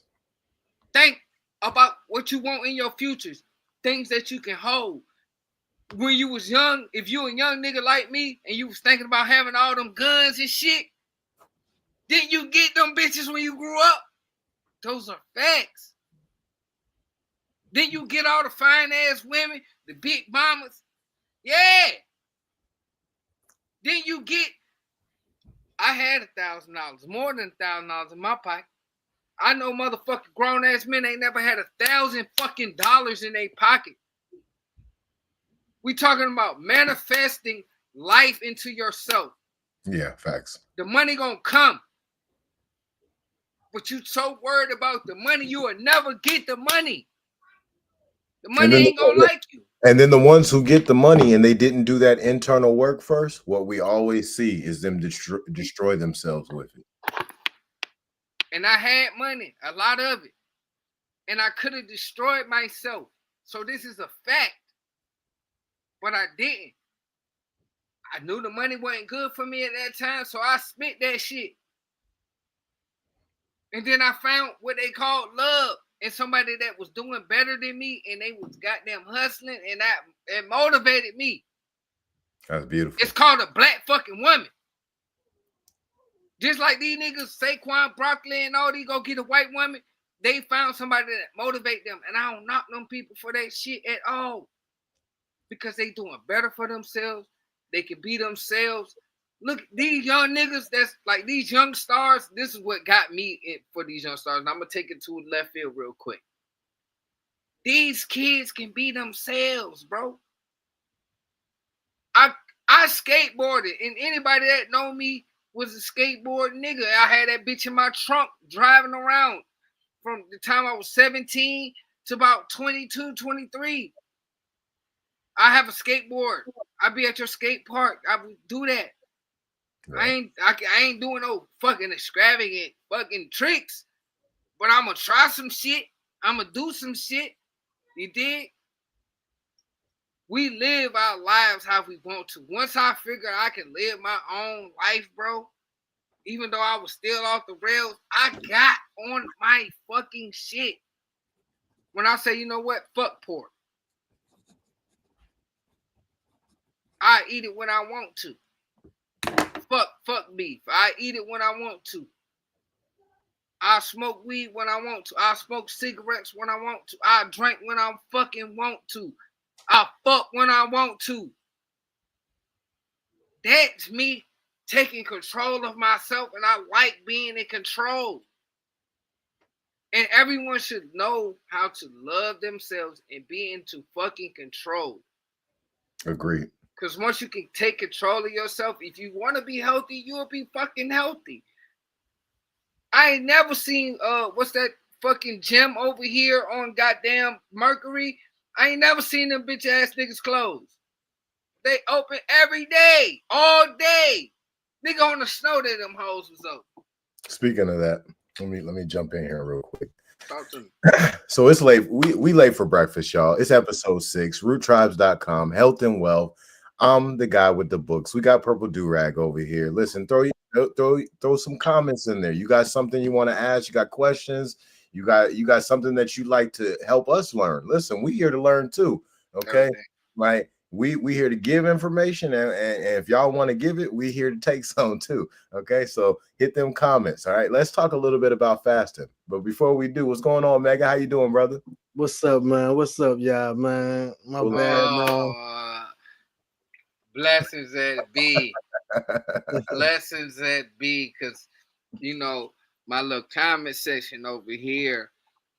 Think about what you want in your futures. Things that you can hold. When you was young, if you a young nigga like me and you was thinking about having all them guns and shit, didn't you get them bitches when you grew up? Those are facts. Didn't you get all the fine ass women, the big mamas? Yeah. Didn't you get, I had $1,000, more than $1,000 in my pocket. I know motherfucking grown ass men ain't never had $1,000 fucking dollars in their pocket. We talking about manifesting life into yourself. Yeah, facts. The money gonna come. But you so worried about the money, you will never get the money. The money ain't gonna like you. And then the ones who get the money and they didn't do that internal work first, what we always see is them destroy themselves with it. And I had money, a lot of it. And I could have destroyed myself. So this is a fact. But I didn't. I knew the money wasn't good for me at that time, so I spent that shit. And then I found what they called love and somebody that was doing better than me, and they was goddamn hustling, and it motivated me. That's beautiful. It's called a black fucking woman. Just like these niggas, Saquon, Broccoli, and all these go get a white woman, they found somebody that motivate them. And I don't knock them people for that shit at all. Because they doing better for themselves. They can be themselves. Look, these young niggas, that's like these young stars, this is what got me in for these young stars. And I'm going to take it to left field real quick. These kids can be themselves, bro. I skateboarded, and anybody that know me was a skateboard nigga. I had that bitch in my trunk driving around from the time I was 17 to about 22, 23. I have a skateboard. I be at your skate park. I would do that. Right. I ain't doing no fucking extravagant fucking tricks, but I'm gonna try some shit. I'm gonna do some shit. You dig? We live our lives how we want to. Once I figure I can live my own life, bro, even though I was still off the rails, I got on my fucking shit. When I say, you know what? Fuck pork. I eat it when I want to. Fuck beef. I eat it when I want to. I smoke weed when I want to. I smoke cigarettes when I want to. I drink when I fucking want to. I fuck when I want to. That's me taking control of myself, and I like being in control. And everyone should know how to love themselves and be into fucking control. Agreed. Because once you can take control of yourself, if you want to be healthy, you'll be fucking healthy. I ain't never seen, what's that fucking gym over here on goddamn Mercury? I ain't never seen them bitch ass niggas close. They open every day, all day. Nigga on the snow that them hoes was open. Speaking of that, let me jump in here real quick. Talk to me. So it's late. We late for breakfast, y'all. It's episode 6, roottribes.com, health and wealth. I'm the guy with the books. We got Purple Durag over here. Listen, throw some comments in there. You got something you want to ask? You got questions? You got something that you like to help us learn? Listen, we here to learn too. Okay, right? We here to give information, and if y'all want to give it, we here to take some too. Okay, so hit them comments. All right, let's talk a little bit about fasting. But before we do, what's going on, Mega? How you doing, brother? What's up, man? What's up, y'all, man? My bad, man. Blessings at B. Blessings at B, because, you know, my little comment section over here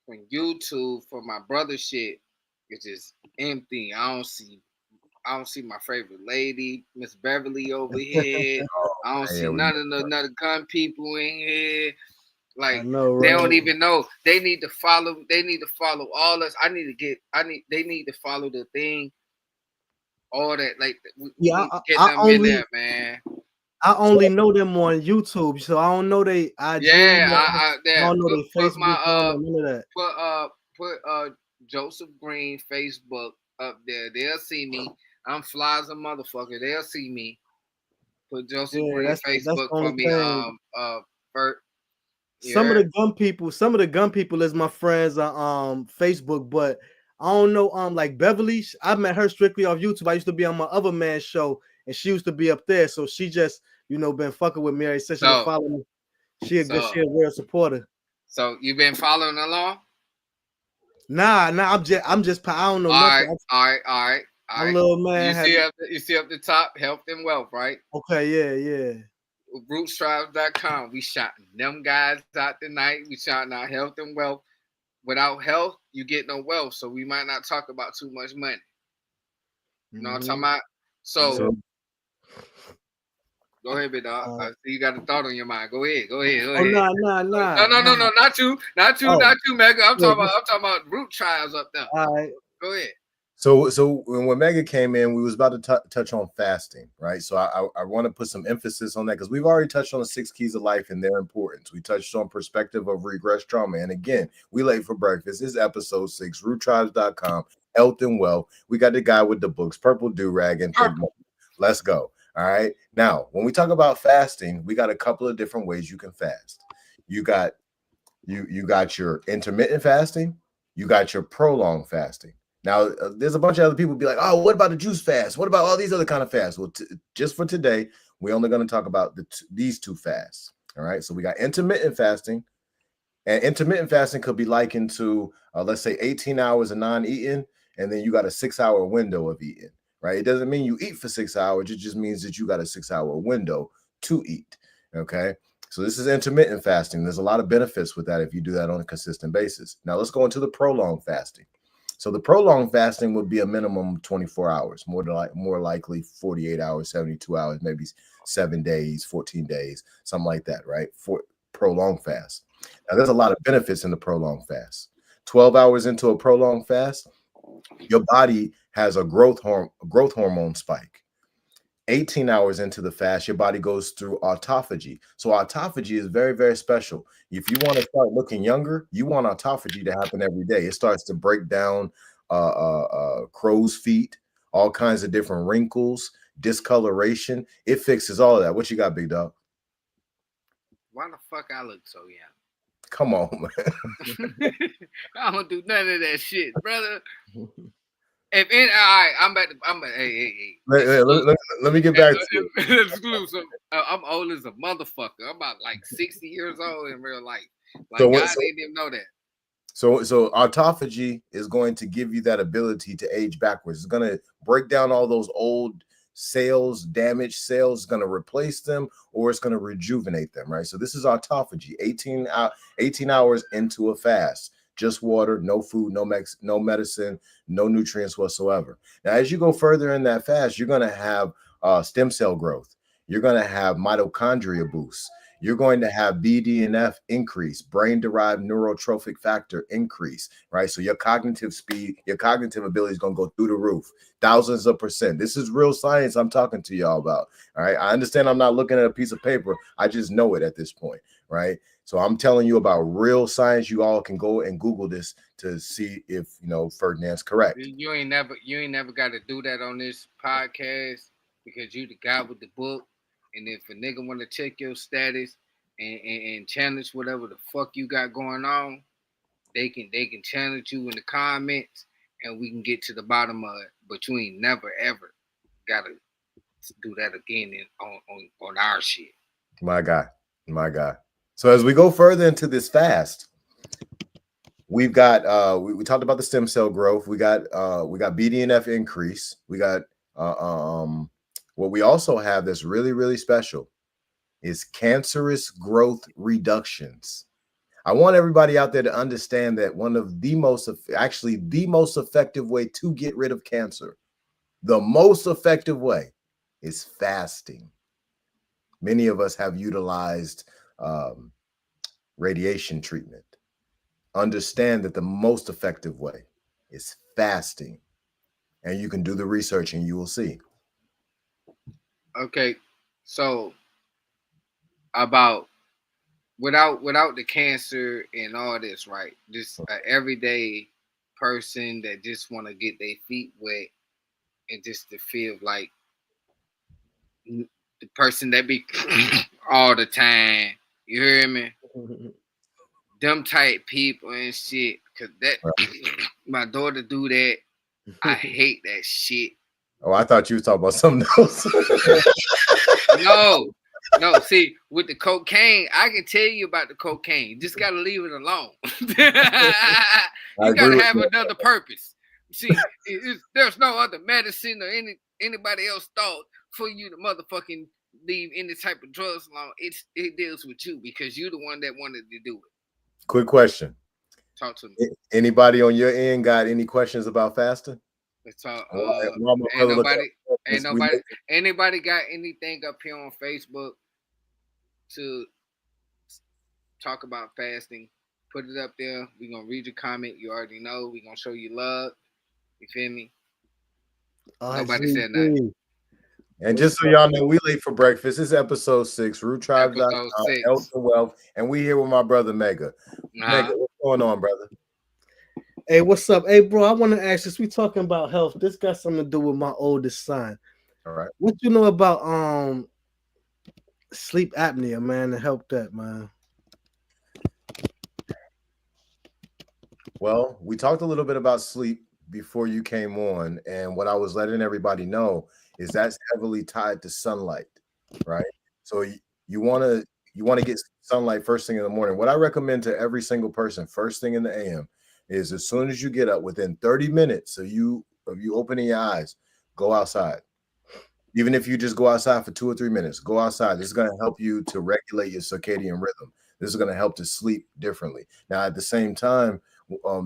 on YouTube for my brother shit is just empty. I don't see my favorite lady, Miss Beverly over here. I don't see none of the gun people in here. Like, they don't even know. They need to follow. They need to follow all us. They need to follow the thing. All that, like, get them in there, man. I only know them on YouTube, so I don't know they IG. I don't know their Facebook. None of that. Put Joseph Green Facebook up there. They'll see me. I'm fly as a motherfucker. They'll see me. Put Joseph Green Facebook for me. Some of the gun people is my friends on Facebook, but I don't know. Like Beverly, I met her strictly off YouTube. I used to be on my other man's show, and she used to be up there. So she just, been fucking with me. She been following me. She a real supporter. So you been following along? Nah. I'm just. I don't know nothing. All right. Little man. You see up the top, health and wealth, right? Okay, yeah. Rootstribes.com. We shouting them guys out tonight. We shouting out health and wealth. Without health, you get no wealth. So we might not talk about too much money. You know what I'm talking about? So Yeah. go ahead, big dog. I see you got a thought on your mind. Go ahead. Go Oh, ahead. nah, No, not you, Oh, Mega. I'm yeah, talking about root tribes up there. all right. Go ahead. So when Mega came in, we was about to touch on fasting, right? So I want to put some emphasis on that because we've already touched on the 6 keys of life and their importance. We touched on perspective of regress trauma. And again, we late for breakfast. This is episode 6, roottribes.com, health and wealth. We got the guy with the books, Purple Do-Rag, and Think More. Let's go. All right. Now, when we talk about fasting, we got a couple of different ways you can fast. You got your intermittent fasting, you got your prolonged fasting. Now, there's a bunch of other people be like, oh, what about the juice fast? What about all these other kind of fasts? Well, just for today, we're only going to talk about these 2 fasts. All right. So we got intermittent fasting, and intermittent fasting could be likened to, let's say, 18 hours of non-eating, and then you got a 6-hour window of eating, right? It doesn't mean you eat for 6 hours. It just means that you got a 6-hour window to eat. Okay. So this is intermittent fasting. There's a lot of benefits with that if you do that on a consistent basis. Now let's go into the prolonged fasting. So the prolonged fasting would be a minimum of 24 hours, more likely 48 hours, 72 hours, maybe 7 days, 14 days, something like that, right? For prolonged fast. Now there's a lot of benefits in the prolonged fast. 12 hours into a prolonged fast, your body has a growth hormone spike. 18 hours into the fast, your body goes through autophagy. So autophagy is very, very special. If you want to start looking younger, you want autophagy to happen every day. It starts to break down crow's feet, all kinds of different wrinkles, discoloration. It fixes all of that. What you got, big dog? Why the fuck I look so young? Come on, man. I don't do none of that shit, brother. If any, all right, I'm hey. Let me get back to it. Exclusive. I'm old as a motherfucker. I'm about like 60 years old in real life. Like, So God didn't even know that. So autophagy is going to give you that ability to age backwards. It's going to break down all those old cells, damaged cells, going to replace them, or it's going to rejuvenate them, right? So this is autophagy, 18 hours into a fast. Just water, no food, no medicine, no nutrients whatsoever. Now, as you go further in that fast, you're going to have stem cell growth. You're going to have mitochondria boosts. You're going to have BDNF increase, brain-derived neurotrophic factor increase, right? So your cognitive speed, your cognitive ability is going to go through the roof, thousands of %. This is real science I'm talking to y'all about, all right? I understand I'm not looking at a piece of paper. I just know it at this point, right? So I'm telling you about real science. You all can go and Google this to see if, Ferdinand's correct. You ain't never got to do that on this podcast because you the guy with the book. And if a nigga want to check your status and challenge whatever the fuck you got going on, they can challenge you in the comments and we can get to the bottom of it. But you ain't never ever gotta do that again on our shit. My guy. So as we go further into this fast, we've got we talked about the stem cell growth. We got BDNF increase. We got what we also have that's really, really special is cancerous growth reductions. I want everybody out there to understand that one of the most effective way to get rid of cancer, the most effective way is fasting. Many of us have utilized radiation treatment. Understand that the most effective way is fasting. And you can do the research and you will see. Okay, so about without the cancer and all this, right? Just an everyday person that just want to get their feet wet and just to feel like the person that be all the time. You hear me? Them type people and shit. Cause that my daughter do that. I hate that shit. Oh, I thought you was talking about something else. No. See, with the cocaine, I can tell you about the cocaine. You just gotta leave it alone. You gotta have another purpose. See, there's no other medicine or anybody else thought for you to motherfucking leave any type of drugs alone. It deals with you because you're the one that wanted to do it. Quick question. Talk to me. Anybody on your end got any questions about fasting? Let's talk. While my Ain't brother look nobody, up, anybody got anything up here on Facebook to talk about fasting? Put it up there. We're gonna read your comment. You already know. We're gonna show you love. You feel me? Nobody said nothing. And just so y'all know, we late for breakfast. This is episode 6, Episode RootTribes.com, 6. Health and Wealth. And we here with my brother Mega. Mega, what's going on, brother? Hey, what's up? Hey, bro, I want to ask this. We talking about health. This got something to do with my oldest son. All right. What you know about sleep apnea, man, to help that, man? Well, we talked a little bit about sleep before you came on, and what I was letting everybody know is that's heavily tied to sunlight, right? So you want to get sunlight first thing in the morning. What I recommend to every single person first thing in the AM is as soon as you get up, within 30 minutes of you opening your eyes, go outside. Even if you just go outside for 2 or 3 minutes, go outside. This is going to help you to regulate your circadian rhythm. This is going to help to sleep differently. Now, at the same time,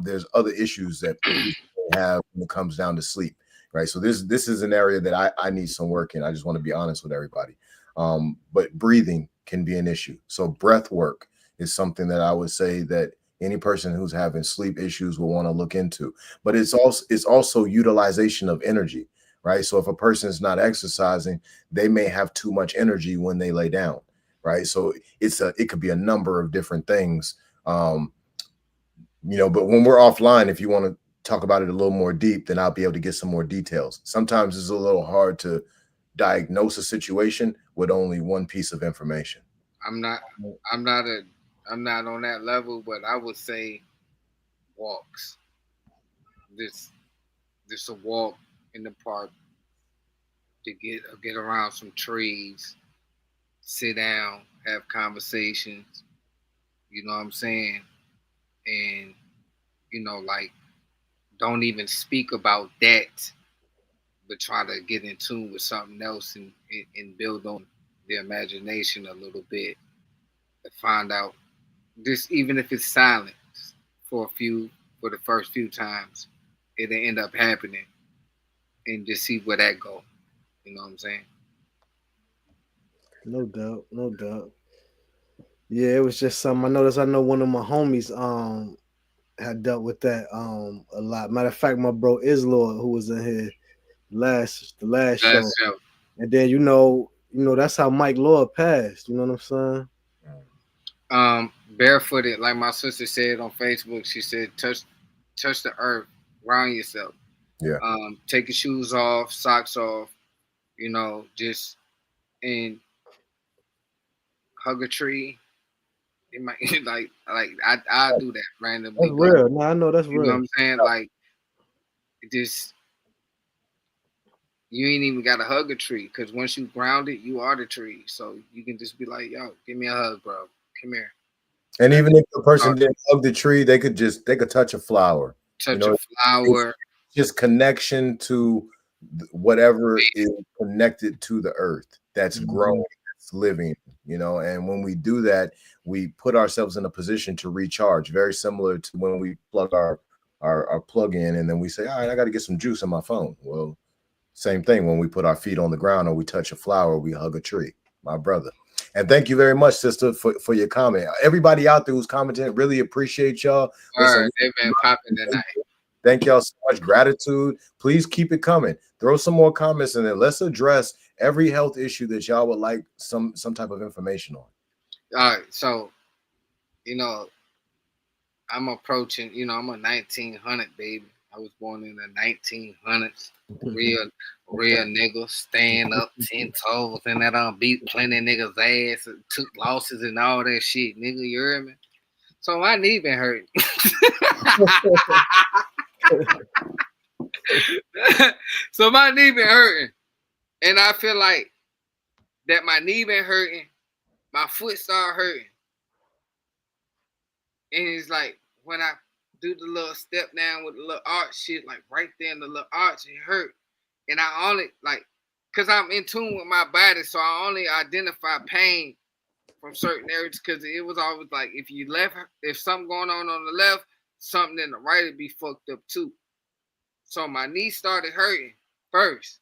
there's other issues that people have when it comes down to sleep, right? So this is an area that I need some work in. I just want to be honest with everybody. But breathing can be an issue. So breath work is something that I would say that any person who's having sleep issues will want to look into. But it's also utilization of energy, right? So if a person is not exercising, they may have too much energy when they lay down, right? So it could be a number of different things. But when we're offline, if you want to talk about it a little more deep, then I'll be able to get some more details. Sometimes it's a little hard to diagnose a situation with only one piece of information. I'm not on that level, but I would say walks. This a walk in the park to get around some trees, sit down, have conversations. You know what I'm saying? And like, don't even speak about that, but try to get in tune with something else and build on the imagination a little bit to find out this, even if it's silent for the first few times, it'll end up happening, and just see where that go. You know what I'm saying? No doubt. Yeah, it was just something I noticed. I know one of my homies had dealt with that a lot. Matter of fact, my bro Islord, who was in here the last show. And then that's how Mike Lord passed. You know what I'm saying? Barefooted, like my sister said on Facebook. She said, touch the earth, ground yourself. Yeah. Take your shoes off, socks off. Just and hug a tree. It might like I do that randomly. That's real. No, I know that's real. You know what I'm saying? Like, just you ain't even got to hug a tree, because once you ground it, you are the tree. So you can just be like, yo, give me a hug, bro. Come here. And even if the person didn't hug the tree, they could touch a flower. A flower. It's just connection to whatever is connected to the earth that's growing, that's living, and when we do that, we put ourselves in a position to recharge, very similar to when we plug our plug in and then we say, all right, I got to get some juice on my phone. Well, same thing when we put our feet on the ground or we touch a flower, we hug a tree, my brother. And thank you very much, sister, for your comment. Everybody out there who's commenting, really appreciate y'all. Listen, they've been popping tonight. Thank y'all so much. Gratitude. Please keep it coming. Throw some more comments in there. Let's address every health issue that y'all would like some type of information on. All right. So, I'm approaching, I'm a 1900 baby. I was born in the 1900s. Real nigga, stand up 10 toes and that beat plenty niggas ass, took losses and all that shit, nigga. You heard me? So my knee been hurting. So my knee been hurting, and I feel like that my knee been hurting, my foot started hurting, and it's like when I do the little step down with the little arch shit, like right there in the little arch, it hurt, and I only cause I'm in tune with my body, so I only identify pain from certain areas, because it was always like if something going on the left, something in the right would be fucked up too. So my knee started hurting first.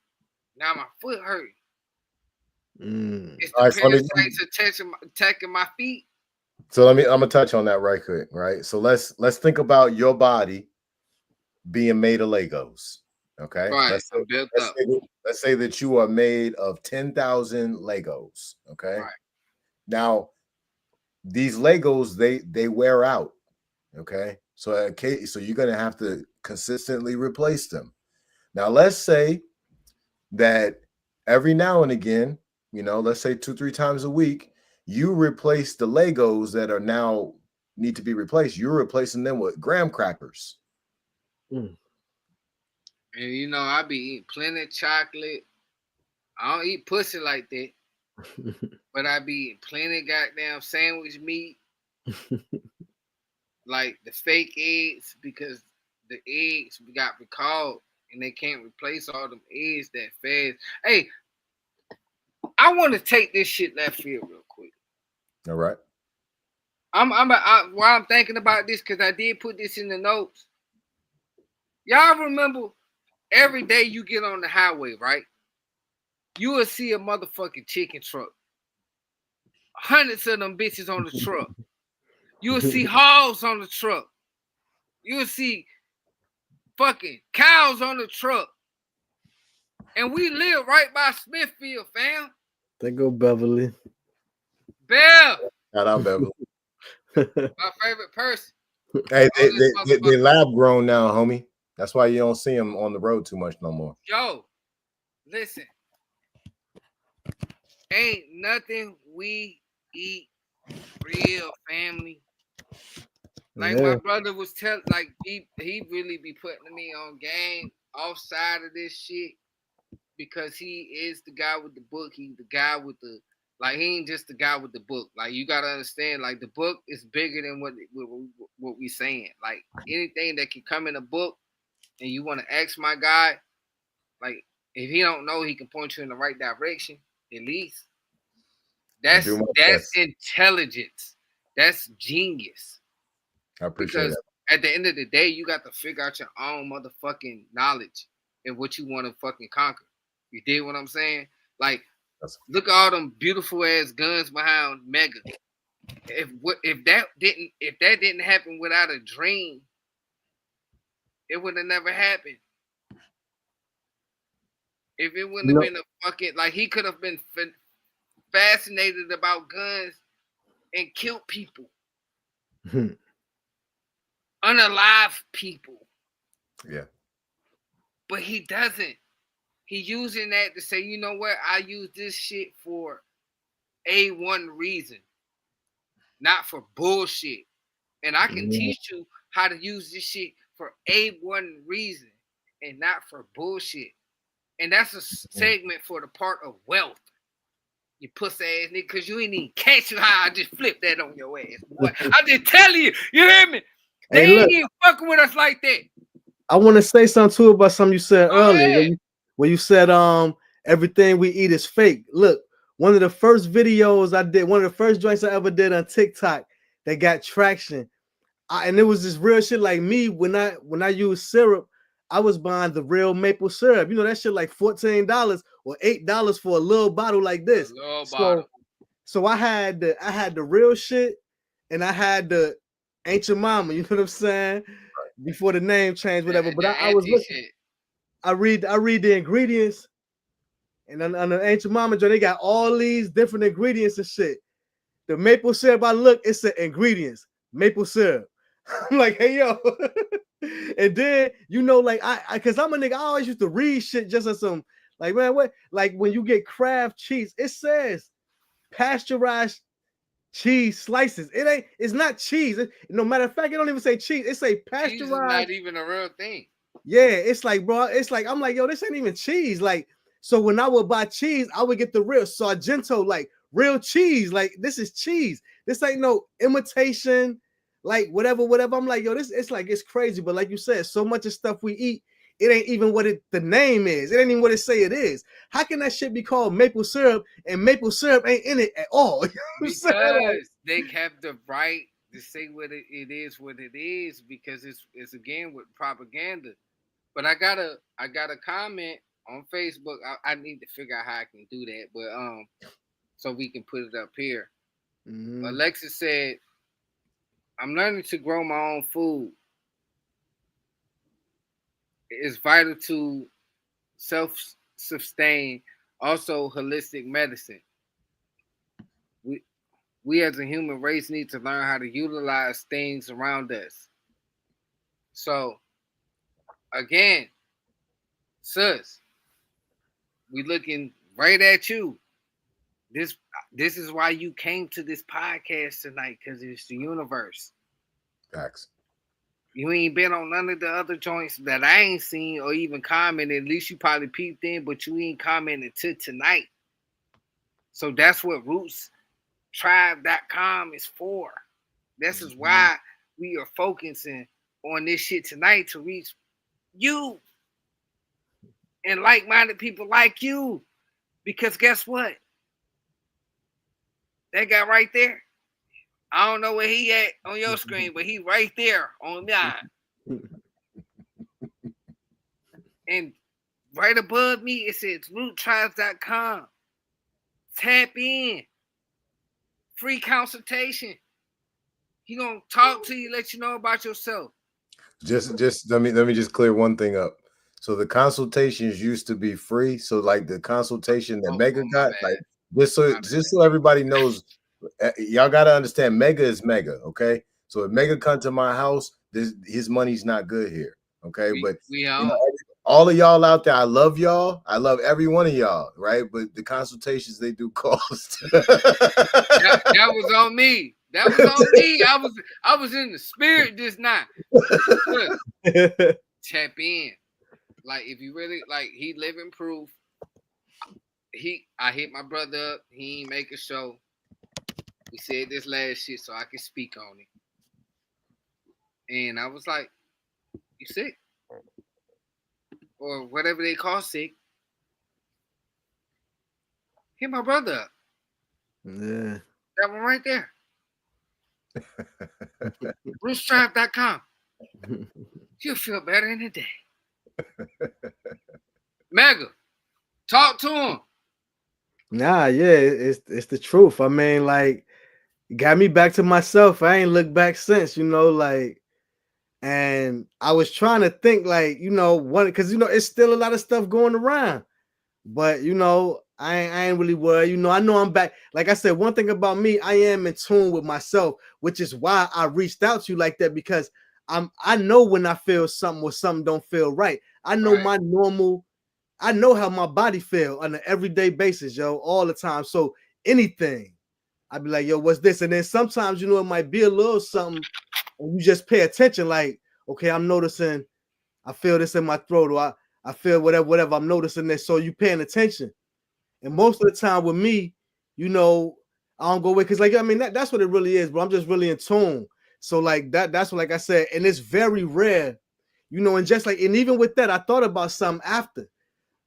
Now my foot hurting. It's the All right, so parasites attacking my feet. So I'm gonna touch on that right quick, right? So let's think about your body being made of Legos. Okay. Right. I'm built up. Let's say that you are made of 10,000 Legos. Okay. Right. Now, these Legos, they wear out. Okay. So you're gonna have to consistently replace them. Now, let's say that every now and again, let's say 2-3 times a week, you replace the Legos that are now need to be replaced. You're replacing them with graham crackers. And I be eating plenty of chocolate. I don't eat pussy like that. But I be eating plenty of goddamn sandwich meat. Like the fake eggs, because the eggs got recalled and they can't replace all them eggs that fast. Hey, I want to take this shit left field real quick. All right. While I'm thinking about this, because I did put this in the notes. Y'all remember every day you get on the highway, right? You will see a motherfucking chicken truck. Hundreds of them bitches on the truck. You will see hogs on the truck. You will see fucking cows on the truck. And we live right by Smithfield, fam. There go Beverly. Bev. Shout out Beverly. My favorite person. Hey, they lab grown now, homie. That's why you don't see them on the road too much no more. Yo, listen. Ain't nothing we eat real, family. Like my brother was telling, like he really be putting me on game offside of this shit because he is the guy with the book. He's the guy with the he ain't just the guy with the book. Like you gotta understand, like the book is bigger than what we saying. Like anything that can come in a book, and you want to ask my guy, like if he don't know, he can point you in the right direction at least. That's intelligence. That's genius. I appreciate because at the end of the day, you got to figure out your own motherfucking knowledge and what you want to fucking conquer. You dig what I'm saying? Like, look at all them beautiful ass guns behind Mega. If that didn't happen without a dream, it would have never happened. If it wouldn't have been a fucking he could have been fascinated about guns and killed people. Unalive people. Yeah. But he doesn't. He using that to say, you know what? I use this shit for A1 reason. Not for bullshit. And I can teach you how to use this shit for A1 reason and not for bullshit. And that's a segment for the part of wealth. You pussy ass nigga, because you ain't even catch how I just flipped that on your ass, boy. I just tell you, you hear me? They ain't even fucking with us like that. I want to say something too about something you said earlier. When you said everything we eat is fake. Look, one of the first videos I did, one of the first joints I ever did on TikTok that got traction. And it was this real shit like me when I used syrup, I was buying the real maple syrup. You know that shit like $14 or $8 for a little bottle like this. So I had the real shit and I had the ancient mama, you know what I'm saying? Before the name changed, whatever. But I was looking. I read the ingredients, and on the ancient mama joint, they got all these different ingredients and shit. The maple syrup, I look, it said ingredients, maple syrup. I'm like, hey yo. And then like cause I'm a nigga, I always used to read shit just as some like, man, what like when you get Kraft cheese, it says pasteurized cheese slices. It's not cheese. No matter of fact, it don't even say cheese. It say pasteurized. Cheese is not even a real thing. Yeah, it's like, bro, it's like I'm like, yo, this ain't even cheese. Like, so when I would buy cheese, I would get the real Sargento, like real cheese. Like, this is cheese. This ain't no imitation, like whatever. I'm like, yo, it's crazy. But like you said, so much of stuff we eat, it ain't even what the name is. It ain't even what it say it is. How can that shit be called maple syrup and maple syrup ain't in it at all? Because they have the right to say what it is, because it's again with propaganda. But I got a comment on Facebook. I need to figure out how I can do that, but so we can put it up here. Alexis said, "I'm learning to grow my own food. It's vital to self-sustain. Also, holistic medicine. We we as a human race need to learn how to utilize things around us. So again, sis, we looking right at you. This this is why you came to this podcast tonight, because it's the universe. Facts. You ain't been on none of the other joints that I ain't seen or even commented. At least you probably peeped in, but you ain't commented to tonight. So that's what rootstribe.com is for. This is why we are focusing on this shit tonight, to reach you and like-minded people like you. Because guess what? That guy right there, I don't know where he at on your screen, but he right there on mine. And right above me, it says roottribes.com. Tap in. Free consultation. He gonna talk to you, let you know about yourself. Just let me just clear one thing up. So the consultations used to be free. So like the consultation that Mega got, like just so everybody knows, y'all gotta understand, Mega is Mega, okay? So if Mega come to my house, his money's not good here, okay? But you know, all of y'all out there, I love y'all. I love every one of y'all, right? But the consultations they do cost. that was on me. That was on me. I was in the spirit just now. Tap in. Like, if you really like, he living proof. I hit my brother up. He ain't make a show. We said this last shit so I can speak on it. And I was like, "You sick? Or whatever they call sick." Hit my brother up. Yeah. That one right there. Rootstribe.com. You'll feel better in a day. Mega, talk to him. Nah, yeah, it's the truth. I mean, like, got me back to myself. I ain't looked back since, you know, like, and I was trying to think, like, you know, because, you know, it's still a lot of stuff going around, but, you know, I ain't really worried. You know I'm back. Like I said, one thing about me, I am in tune with myself, which is why I reached out to you like that, because I know when I feel something or something don't feel right. I know my normal. I know how my body feel on an everyday basis, yo, all the time. So anything, I'd be like, yo, what's this? And then sometimes, you know, it might be a little something, and you just pay attention. Like, okay, I'm noticing, I feel this in my throat, or I feel whatever. I'm noticing this. So you paying attention. And most of the time with me, you know, I don't go away because, like, I mean, that's what it really is. But I'm just really in tune. So like that's what, like I said, and it's very rare, you know. And just like, and even with that, I thought about something after.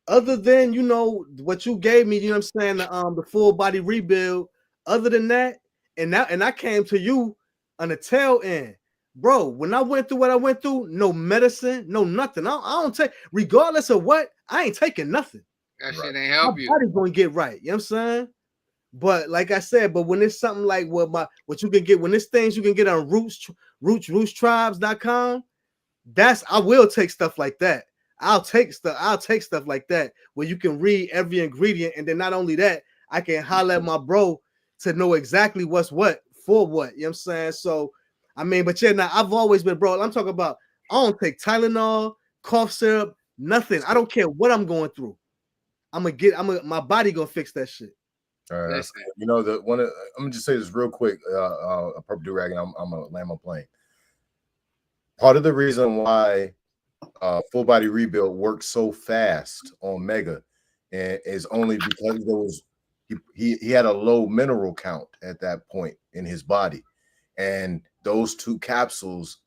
Other than, you know, what you gave me, you know what I'm saying, the full body rebuild. Other than that, and I came to you on the tail end, bro. When I went through what I went through, no medicine, no nothing. I don't take, regardless of what, I ain't taking nothing. That shit ain't help you. My body's gonna get right. You know what I'm saying? But like I said, but when it's something like what you can get, when it's things you can get on rootstribes.com, I will take stuff like that. I'll take stuff like that where you can read every ingredient, and then not only that, I can holler at my bro to know exactly what's what for what. You know what I'm saying? So I mean, but yeah, now I've always been, bro. I'm talking about, I don't take Tylenol, cough syrup, nothing. I don't care what I'm going through. My body gonna fix that shit. All right, that's cool. You know, I'm gonna just say this real quick. A purple durag, and I'm gonna land my plane. Part of the reason why full body rebuild works so fast on Mega and is only because he had a low mineral count at that point in his body, and those 2 capsules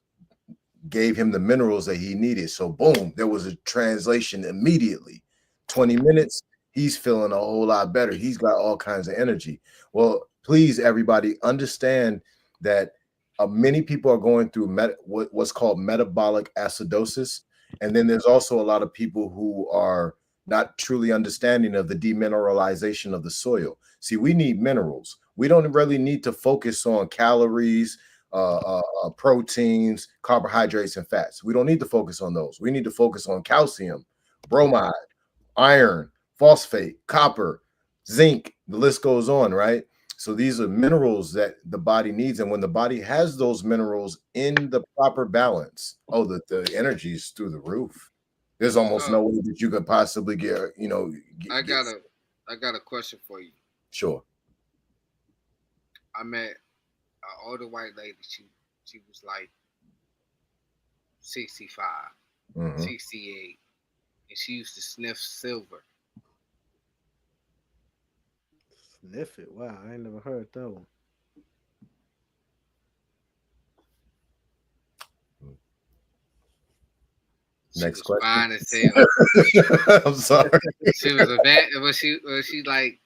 gave him the minerals that he needed. So boom, there was a translation immediately. 20 minutes, he's feeling a whole lot better. He's got all kinds of energy. Well, please, everybody, understand that many people are going through what's called metabolic acidosis. And then there's also a lot of people who are not truly understanding of the demineralization of the soil. See, we need minerals. We don't really need to focus on calories, proteins, carbohydrates, and fats. We don't need to focus on those. We need to focus on calcium, bromide, iron, phosphate, copper, zinc. The list goes on, right? So these are minerals that the body needs. And when the body has those minerals in the proper balance, oh, the energy is through the roof. There's almost no way that you could possibly get, I got a question for you. Sure. I met an older white lady. She was like 65, 68, and she used to sniff silver. Sniff it. Wow, I ain't never heard that one. Next question. Fine as hell. I'm sorry. She was a vet. Was she like?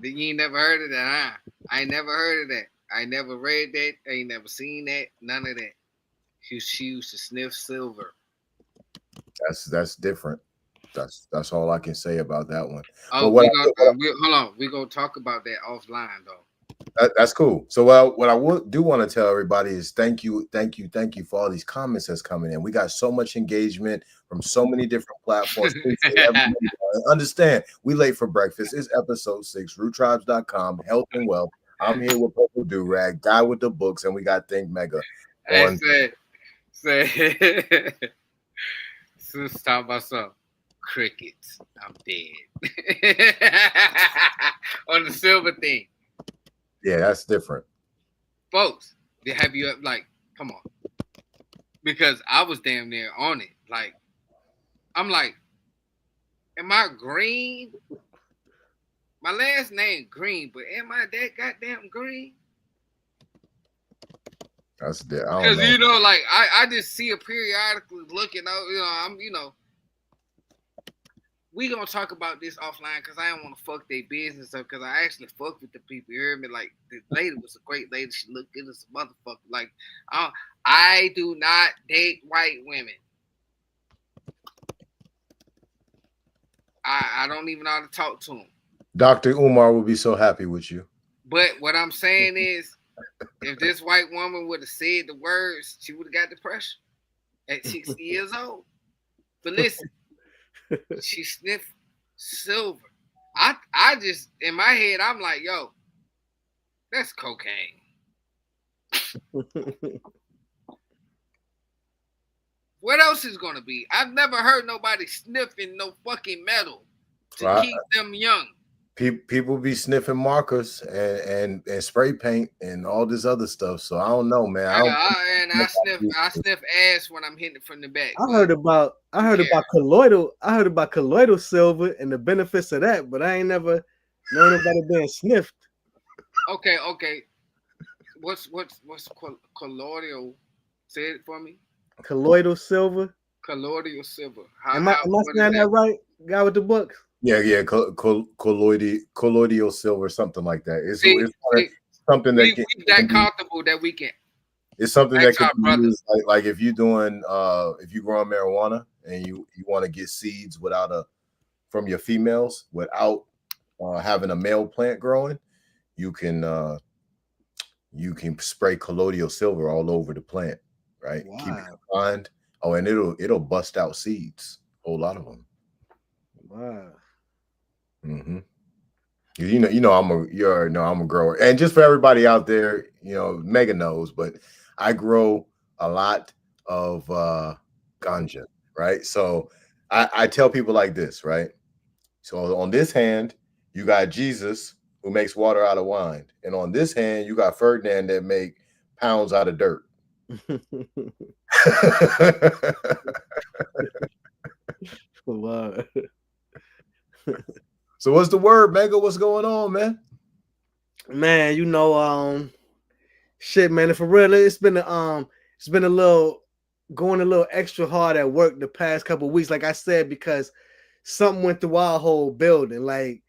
You ain't never heard of that, huh? I ain't never heard of that. I ain't never read that. I ain't never seen that. None of that. She used to sniff silver. That's different. That's all I can say about that one. Oh, hold on. We're gonna talk about that offline though. That's cool. So, what I do want to tell everybody is thank you for all these comments that's coming in. We got so much engagement from so many different platforms. Understand, we late for breakfast. It's episode 6, roottribes.com, health and wealth. I'm here with Purple Durag, Guy with the books, and we got Think Mega. Say, since talking about some crickets, I'm dead. On the silver thing. Yeah, that's different. Folks, have you come on. Because I was damn near on it. Like, I'm like, am I green? My last name Green, but am I that goddamn green? That's because like I just see a periodically looking out, we gonna talk about this offline because I don't want to fuck their business up because I actually fuck with the people. You hear me? Like, the lady was a great lady. She looked good as a motherfucker. Like, I do not date white women. I don't even know how to talk to them. Dr. Umar will be so happy with you. But what I'm saying is, if this white woman would have said the words, she would have got depression at 60 years old. But listen, she sniffed silver. I just, in my head, I'm like, yo, that's cocaine. What else is going to be? I've never heard nobody sniffing no fucking metal to keep them young. People be sniffing markers and spray paint and all this other stuff. So I don't know, man. I sniff ass when I'm hitting it from the back. I heard about colloidal silver and the benefits of that, but I ain't never known about it being sniffed. Okay. What's colloidal? Say it for me. Colloidal silver. Colloidal silver. Am I saying that right? Guy with the books. Yeah, colloidal silver, something like that. It's something that that comfortable that we can. It's something that can be used, like if you're doing if you growing marijuana and you want to get seeds from your females without having a male plant growing, you can spray colloidal silver all over the plant, right? Wow. Keep it confined. Oh, and it'll bust out seeds, a whole lot of them. Wow. Mm-hmm. I'm a grower, and just for everybody out there, Mega knows, but I grow a lot of ganja, right? So I tell people like this, right? So on this hand, you got Jesus who makes water out of wine, and on this hand, you got Ferdinand that make pounds out of dirt. Wow. So what's the word, Mega? What's going on, man? Man, shit, man. For real, it's been a little going a little extra hard at work the past couple of weeks. Like I said, because something went through our whole building. Like,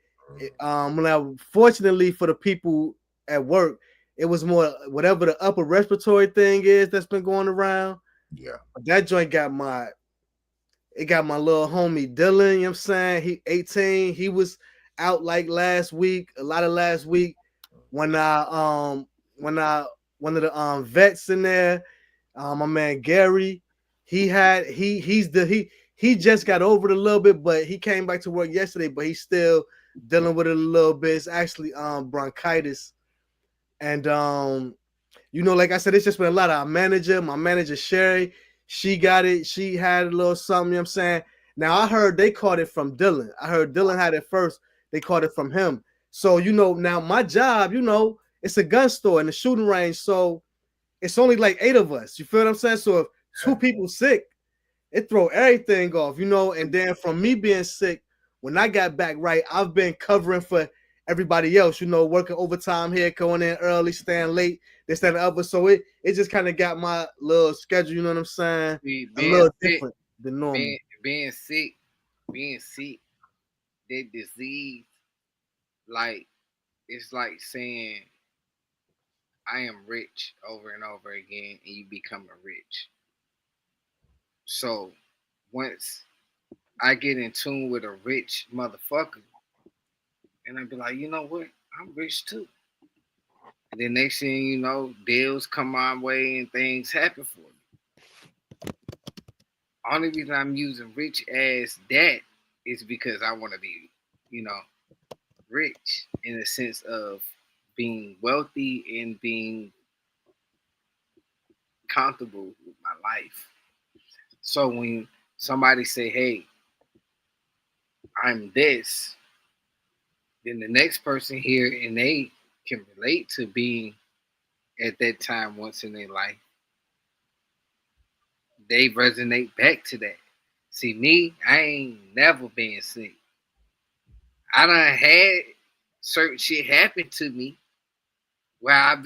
fortunately for the people at work, it was more whatever the upper respiratory thing is that's been going around. Yeah, that joint got my It got my little homie Dylan, you know what I'm saying? He 18. He was out like last week, a lot of last week. When when I one of the vets in there, my man Gary, he just got over it a little bit, but he came back to work yesterday, but he's still dealing with it a little bit. It's actually bronchitis. And like I said, it's just been a lot of my manager Sherry, she got it. She had a little something, you know what I'm saying? Now I heard they caught it from Dylan. I heard Dylan had it first. They caught it from him. So, now my job, it's a gun store in the shooting range. So it's only like 8 of us. You feel what I'm saying? So if 2 people sick, it throw everything off, and then from me being sick, when I got back right, I've been covering for everybody else, working overtime here, going in early, staying late, this, that, and the other. So it just kind of got my little schedule, you know what I'm saying? A little different than normal. Being sick, that disease, like, it's like saying I am rich over and over again, and you become a rich. So once I get in tune with a rich motherfucker, and I be like, you know what? I'm rich too. And then next thing you know, deals come my way and things happen for me. Only reason I'm using rich as that is because I want to be, rich in the sense of being wealthy and being comfortable with my life. So when somebody say, hey, I'm this, then the next person here and they can relate to being at that time once in their life. They resonate back to that. See, me, I ain't never been sick. I done had certain shit happen to me where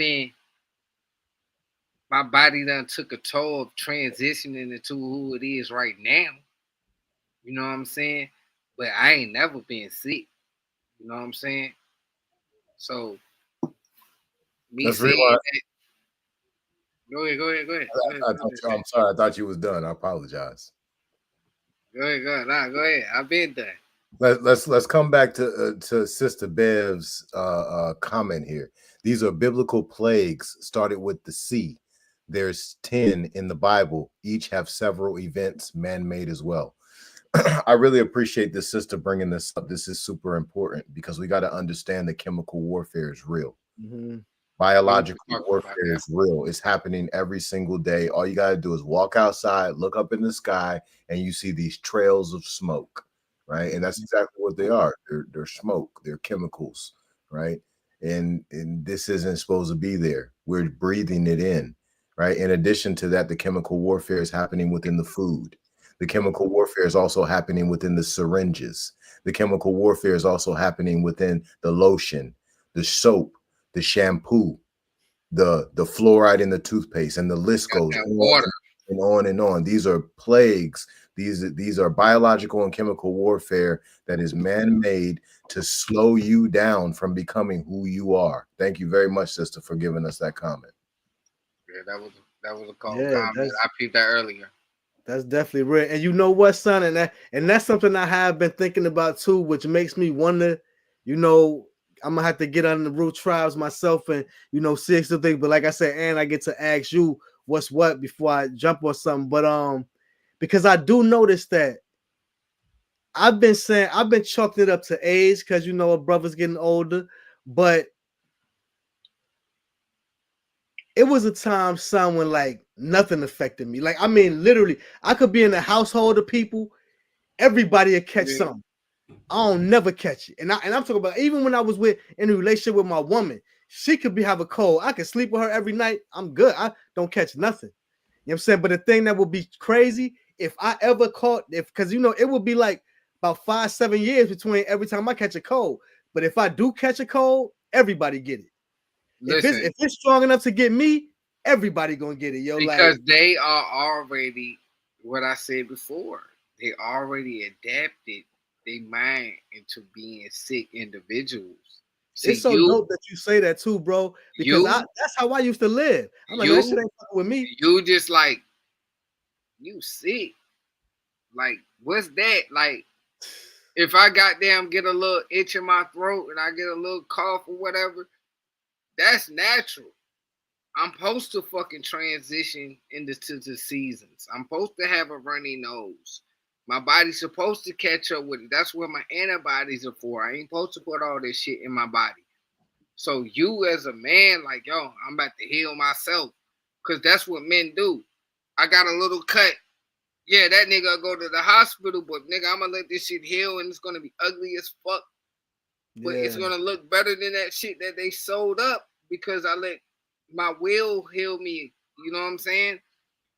my body done took a toll of transitioning into who it is right now. You know what I'm saying? But I ain't never been sick. You know what I'm saying? So, me Let's saying rewind. that. Go ahead. I'm sorry. I thought you was done. I apologize. Go ahead. Nah, go ahead. I've been done. Let's come back to Sister Bev's comment here. These are biblical plagues started with the sea. There's 10 in the Bible. Each have several events man-made as well. I really appreciate this sister bringing this up. This is super important because we got to understand that chemical warfare is real. Mm-hmm. Biological warfare is real. It's happening every single day. All you got to do is walk outside, look up in the sky, and you see these trails of smoke, right? And that's exactly what they are. They're smoke. They're chemicals, right? And this isn't supposed to be there. We're breathing it in, right? In addition to that, the chemical warfare is happening within the food. The chemical warfare is also happening within the syringes. The chemical warfare is also happening within the lotion, the soap, the shampoo, the fluoride in the toothpaste, and the list goes on and on. These are plagues. These are biological and chemical warfare that is man-made to slow you down from becoming who you are. Thank you very much, sister, for giving us that comment. Yeah, that was a cold comment. I peeped that earlier. That's definitely real. And you know what, son? And that's something I have been thinking about too, which makes me wonder, I'm gonna have to get on the root tribes myself and see some things. But like I said, and I get to ask you what's what before I jump on something. But because I do notice that I've been chalking it up to age because a brother's getting older, but it was a time, son, when like nothing affected me. Like, I mean, literally, I could be in a household of people, everybody would catch something. I don't never catch it. And I'm talking about even when I was in a relationship with my woman, she could have a cold. I could sleep with her every night. I'm good. I don't catch nothing. You know what I'm saying? But the thing that would be crazy if I ever caught, because it would be like about 5-7 years between every time I catch a cold. But if I do catch a cold, everybody get it. Listen, if it's strong enough to get me, everybody gonna get it, yo. Because they are already what I said before. They already adapted their mind into being sick individuals. See, it's so dope that you say that too, bro. Because that's how I used to live. I'm like, that shit ain't fucking with me. You just like you sick, Like, what's that? Like, if I goddamn get a little itch in my throat and I get a little cough or whatever, that's natural. I'm supposed to fucking transition into the seasons. I'm supposed to have a runny nose. My body's supposed to catch up with it. That's what my antibodies are for. I ain't supposed to put all this shit in my body. So you as a man, like, yo, I'm about to heal myself. Because that's what men do. I got a little cut. Yeah, that nigga go to the hospital, but nigga, I'm going to let this shit heal and it's going to be ugly as fuck. But it's going to look better than that shit that they sold up because I let my will heal me. You know what I'm saying?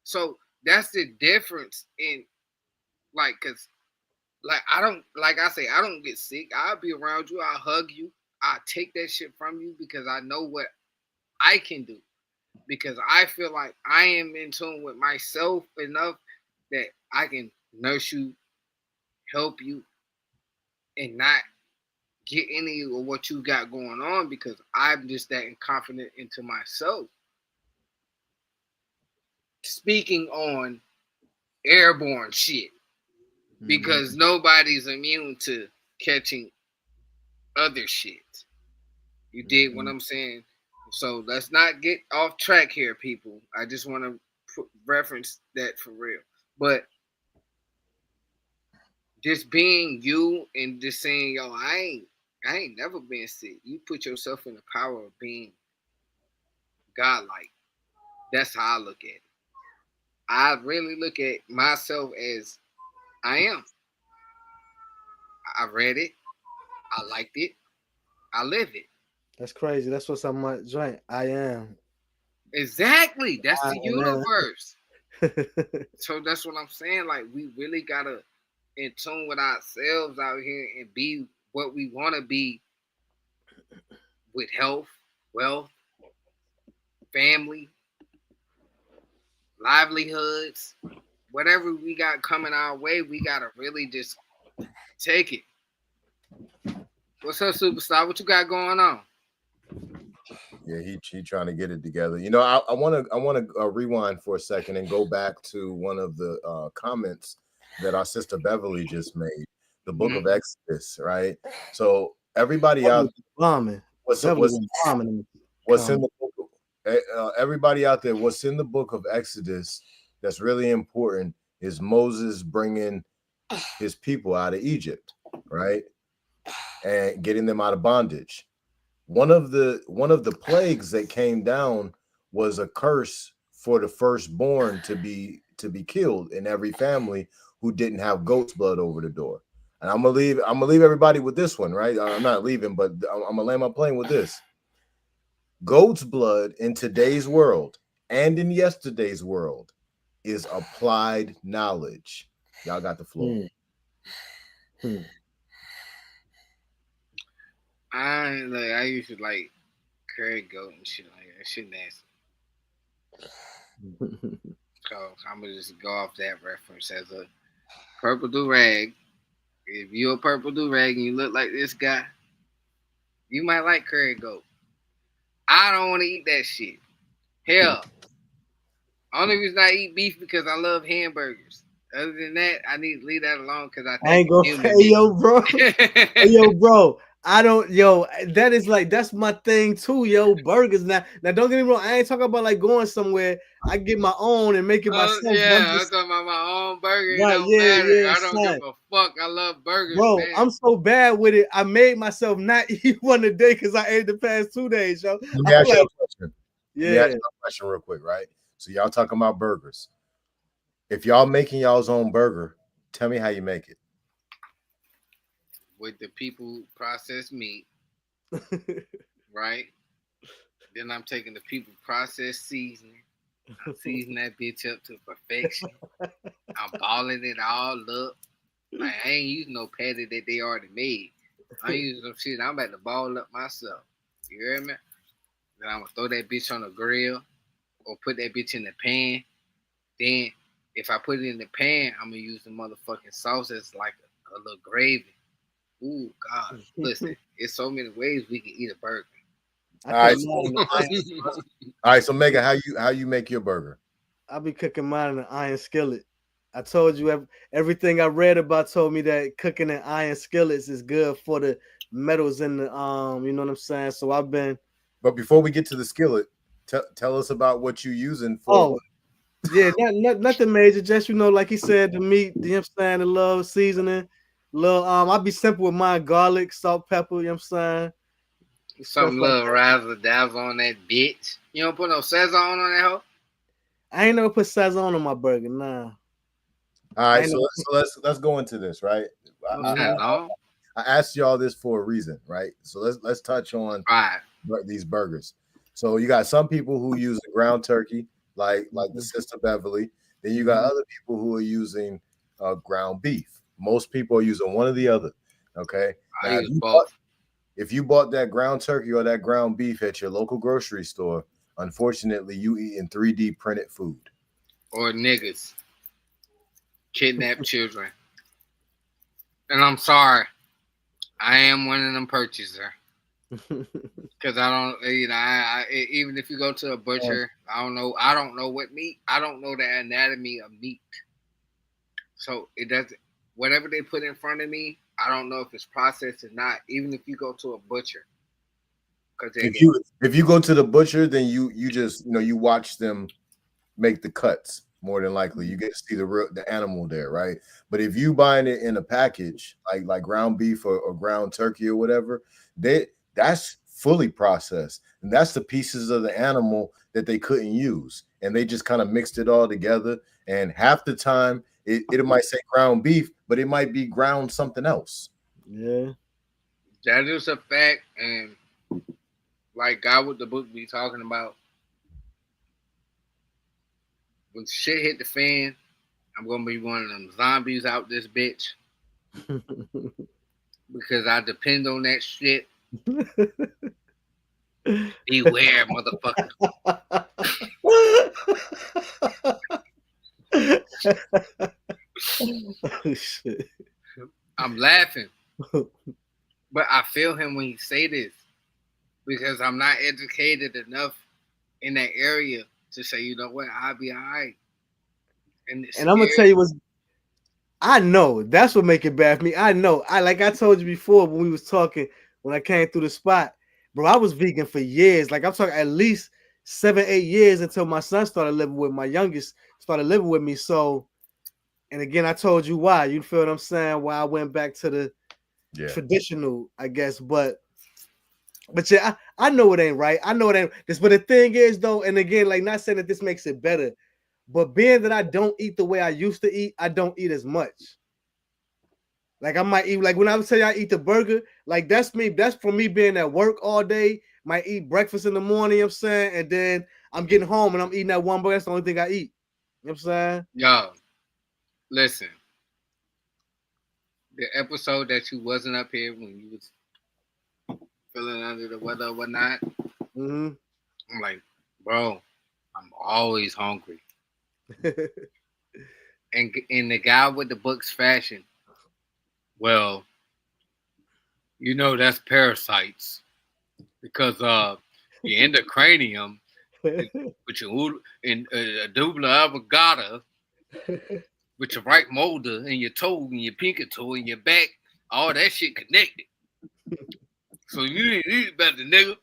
So that's the difference in, like, because, like, I don't, like I say, I don't get sick. I'll be around you. I'll hug you. I'll take that shit from you because I know what I can do. Because I feel like I am in tune with myself enough that I can nurse you, help you, and not get any of what you got going on because I'm just that confident into myself. Speaking on airborne shit, because nobody's immune to catching other shit. You dig what I'm saying? So let's not get off track here, people. I just want to reference that for real. But just being you and just saying, yo, I ain't never been sick. You put yourself in the power of being godlike. That's how I look at it. I really look at myself as I am. I read it. I liked it. I live it. That's crazy. That's what's on my joint. I am. Exactly. That's the universe. So that's what I'm saying. Like, we really gotta in tune with ourselves out here and be what we want to be with health, wealth, family, livelihoods, whatever we got coming our way. We gotta really just take it. What's up, superstar? What you got going on? Yeah, he trying to get it together. You know, I want to rewind for a second and go back to one of the comments that our sister Beverly just made. The Book of Exodus, right? So everybody out there, what's in the book? Everybody out there, what's in the Book of Exodus that's really important is Moses bringing his people out of Egypt, right, and getting them out of bondage. One of the plagues that came down was a curse for the firstborn to be killed in every family who didn't have goat's blood over the door. And I'm gonna leave everybody with this one, right? I'm not leaving, but I'm gonna land my plane with this. Goat's blood in today's world and in yesterday's world is applied knowledge. Y'all got the floor. I used to like curry goat and shit like that. Shit nasty. So I'm gonna just go off that reference as a purple do-rag. If you're a purple do-rag and you look like this guy, you might like curry goat. I don't want to eat that shit. Hell, only reason I eat beef because I love hamburgers. Other than that, I need to leave that alone because I ain't gonna say, yo, bro. Yo, bro. I don't, that is like, that's my thing too, yo. Burgers. Now don't get me wrong. I ain't talking about like going somewhere. I get my own and make it myself. Yeah, I'm talking about my own burger. It don't matter. Yeah, I don't give a fuck. I love burgers, bro. Man. I'm so bad with it. I made myself not eat one a day because I ate the past 2 days, yo. Let me ask you a question. Yeah. Let me ask you a question real quick, right? So y'all talking about burgers. If y'all making y'all's own burger, tell me how you make it. With the people processed meat, right? Then I'm taking the people processed seasoning. I'm seasoning that bitch up to perfection. I'm balling it all up. Like, I ain't using no patty that they already made. I'm using some shit I'm about to ball up myself. You hear me? Then I'm gonna throw that bitch on the grill or put that bitch in the pan. Then if I put it in the pan, I'm gonna use the motherfucking sauce as like a little gravy. Ooh, God, listen, it's so many ways we can eat a burger. All right, so Megan, how you make your burger? I'll be cooking mine in an iron skillet. I told you everything I read about told me that cooking in iron skillets is good for the metals in the you know what I'm saying? So I've been. But before we get to the skillet, tell us about what you're using for. Oh, yeah, nothing major. Just like he said, the meat, you know what I'm saying, the little seasoning, little I'll be simple with mine, garlic, salt, pepper, you know what I'm saying? Stuff Some like little razzle dazzle on that bitch. You don't put no Sazon on that hoe? I ain't never put Sazon on my burger, nah. All right, so let's go into this, right? No Sazon. I asked y'all this for a reason, right? So let's touch on these burgers. So you got some people who use the ground turkey, like the sister Beverly. Then you got other people who are using ground beef. Most people are using one or the other. Okay. Now, if you bought that ground turkey or that ground beef at your local grocery store, unfortunately, you eating 3D printed food. Or niggas kidnap children. And I'm sorry, I am one of them purchaser. Because I don't, I even if you go to a butcher, I don't know what meat. I don't know the anatomy of meat. So it doesn't. Whatever they put in front of me, I don't know if it's processed or not. Even if you go to a butcher, if you go to the butcher, then you just you watch them make the cuts. More than likely, you get to see the animal there, right? But if you buying it in a package, like ground beef or ground turkey or whatever, that's fully processed, and that's the pieces of the animal that they couldn't use, and they just kind of mixed it all together. And half the time, it might say ground beef, but it might be ground something else. Yeah, that is a fact. And like Guy Wit Da Books be talking about, when shit hit the fan, I'm gonna be one of them zombies out this bitch because I depend on that shit. Beware, motherfucker. Oh, shit. I'm laughing, but I feel him when he say this because I'm not educated enough in that area to say, you know what, I'll be all right. And I'm gonna tell you what's. I know that's what make it bad for me. I know. Like I told you before when we was talking when I came through the spot, bro. I was vegan for years. Like I'm talking at least 7-8 years until my son started living with my youngest started living with me. So, and again, I told you why. You feel what I'm saying? Why I went back to the traditional, I guess. But yeah, I know it ain't right. I know it ain't this. But the thing is, though, and again, like not saying that this makes it better. But being that I don't eat the way I used to eat, I don't eat as much. Like I might eat, like when I would tell you I eat the burger, like that's me. That's for me being at work all day. Might eat breakfast in the morning, you know what I'm saying? And then I'm getting home and I'm eating that one burger. That's the only thing I eat. You know what I'm saying? Yo, listen. The episode that you wasn't up here when you was feeling under the weather or whatnot. Mm-hmm. I'm like, bro, I'm always hungry. and in the Guy Wit Da Books fashion, well, that's parasites because the endocranium, with your dubla avocado, with your right molder and your toe and your pinky toe and your back, all that shit connected. So you need to eat better, nigga.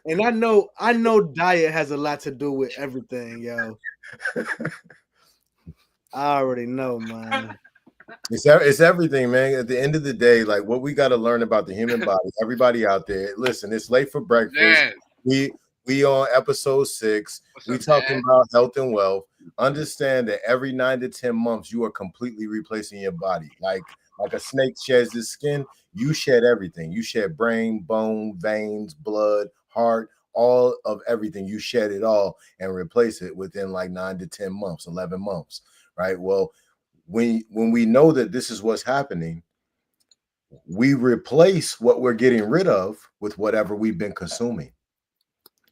And I know diet has a lot to do with everything, yo. I already know, man. It's everything, man. At the end of the day, like what we got to learn about the human body. Everybody out there, listen. It's late for breakfast. Yeah. We on episode 6. We talking about health and wealth. Understand that every 9 to 10 months, you are completely replacing your body. Like a snake sheds its skin, you shed everything. You shed brain, bone, veins, blood, heart, all of everything. You shed it all and replace it within like 9 to 10 months, 11 months, right? Well, when we know that this is what's happening, we replace what we're getting rid of with whatever we've been consuming.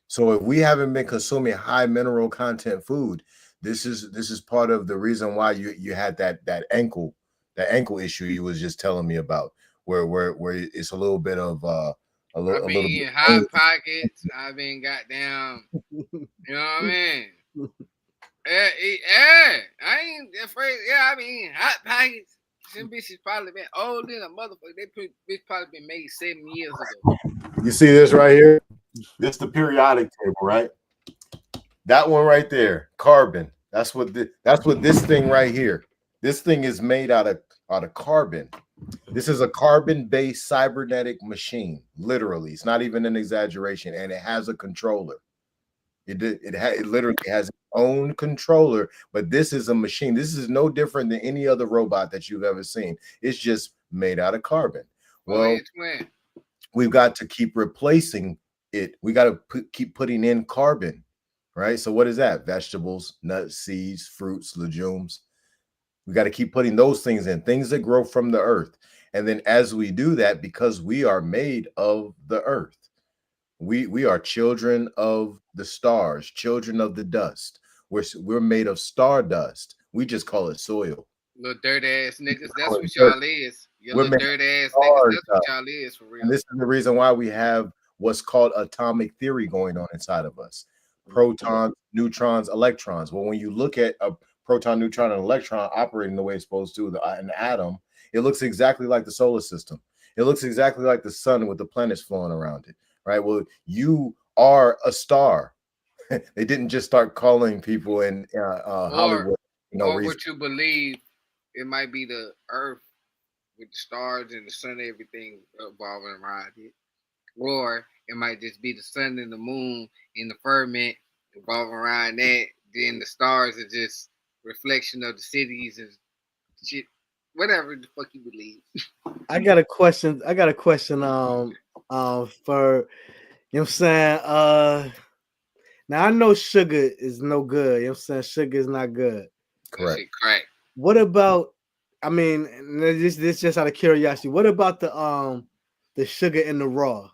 So if we haven't been consuming high mineral content food, this is part of the reason why you had that ankle issue you was just telling me about, where it's a little bit of I've been eating hot pockets. I've been goddamn, you know what I mean? Yeah, I ain't afraid. Yeah, I mean, hot pockets. Them bitches probably been old in a motherfucker. Bitch probably been made 7 years ago. You see this right here? This is the periodic table, right? That one right there, carbon. That's what this thing right here. This thing is made out of carbon. This is a carbon-based cybernetic machine. Literally, it's not even an exaggeration, and it has a controller. It literally has its own controller, but this is a machine. This is no different than any other robot that you've ever seen. It's just made out of carbon. Well, we've got to keep replacing it. We got to keep putting in carbon, right? So what is that? Vegetables, nuts, seeds, fruits, legumes. We got to keep putting those things in, things that grow from the earth. And then as we do that, because we are made of the earth, we are children of the stars, children of the dust. We're made of stardust. We just call it soil. Little dirty ass niggas. That's what y'all is. You little dirty ass niggas. That's what y'all is for real. And this is the reason why we have what's called atomic theory going on inside of us. Protons, neutrons, electrons. Well, when you look at a proton, neutron, and electron operating the way it's supposed to, an atom, it looks exactly like the solar system. It looks exactly like the sun with the planets flowing around it. Right. Well, you are a star. They didn't just start calling people in Hollywood. Or what you believe, it might be the Earth with the stars and the sun, everything revolving around it. Or it might just be the sun and the moon in the firmament revolving around that. Then the stars are just reflection of the cities and shit. Whatever the fuck you believe. I got a question. For, you know what I'm saying? Now I know sugar is no good. You know what I'm saying? Sugar is not good. Correct. What about, I mean, this just out of curiosity, what about the sugar in the raw?